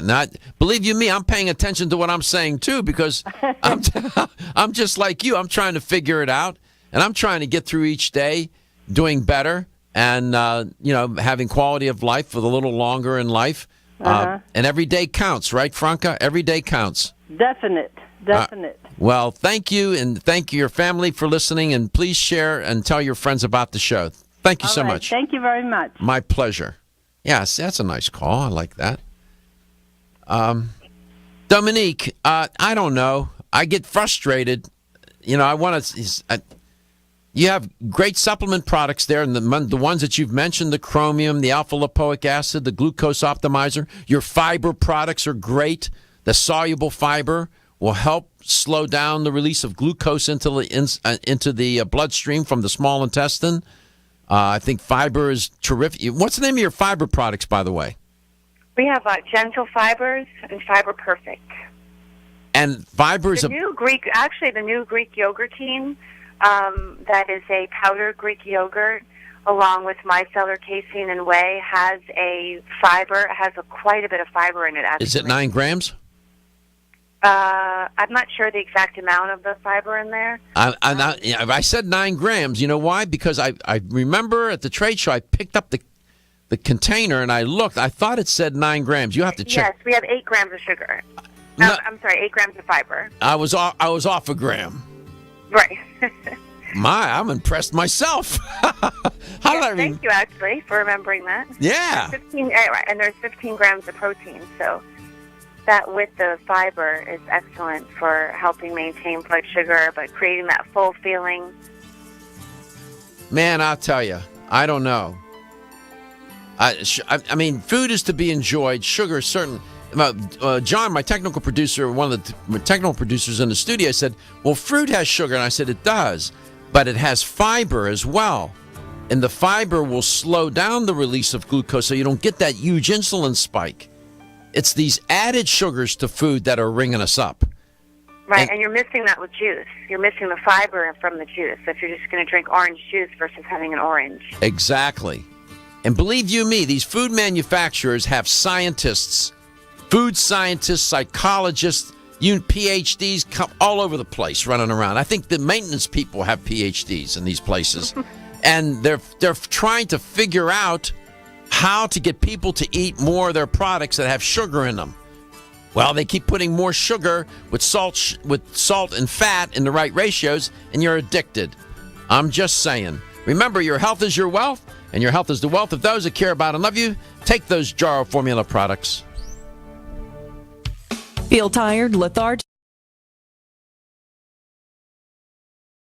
Believe you me, I'm paying attention to what I'm saying too because I'm just like you. I'm trying to figure it out, and I'm trying to get through each day doing better and having quality of life with a little longer in life. And every day counts, right, Franca? Every day counts. Definite. Well, thank you, and thank your family for listening, and please share and tell your friends about the show. Thank you so much. Thank you very much. My pleasure. Yes, that's a nice call. I like that. Dominique, I don't know. I get frustrated. You have great supplement products there, and the ones that you've mentioned, the chromium, the alpha-lipoic acid, the glucose optimizer. Your fiber products are great. The soluble fiber will help slow down the release of glucose into the bloodstream from the small intestine. I think fiber is terrific. What's the name of your fiber products, by the way? We have Gentle Fibers and Fiber Perfect. And fibers The new Greek yogurtine, that is a powdered Greek yogurt, along with micellar casein and whey, has a fiber. It has quite a bit of fiber in it, actually. Is it 9 grams? I'm not sure the exact amount of the fiber in there. I said 9 grams. You know why? Because I remember at the trade show I picked up the container and I looked. I thought it said 9 grams. You have to check. Yes, we have 8 grams of sugar. No. I'm sorry, 8 grams of fiber. I was off a gram. Right. I'm impressed myself. Thank you, actually, for remembering that. Yeah. And there's 15 grams of protein, so that with the fiber is excellent for helping maintain blood sugar, but creating that full feeling. Man, I'll tell you, I don't know. I mean, food is to be enjoyed. Sugar is certain. John, my technical producer, one of the technical producers in the studio, said, well, fruit has sugar. And I said, it does, but it has fiber as well. And the fiber will slow down the release of glucose so you don't get that huge insulin spike. It's these added sugars to food that are ringing us up. Right, and you're missing that with juice. You're missing the fiber from the juice if you're just going to drink orange juice versus having an orange. Exactly. And believe you me, these food manufacturers have scientists, food scientists, psychologists, PhDs come all over the place running around. I think the maintenance people have PhDs in these places. And they're trying to figure out how to get people to eat more of their products that have sugar in them. Well, they keep putting more sugar with salt and fat in the right ratios, and you're addicted. I'm just saying. Remember, your health is your wealth, and your health is the wealth of those that care about and love you. Take those Jarrow formula products. Feel tired, lethargic?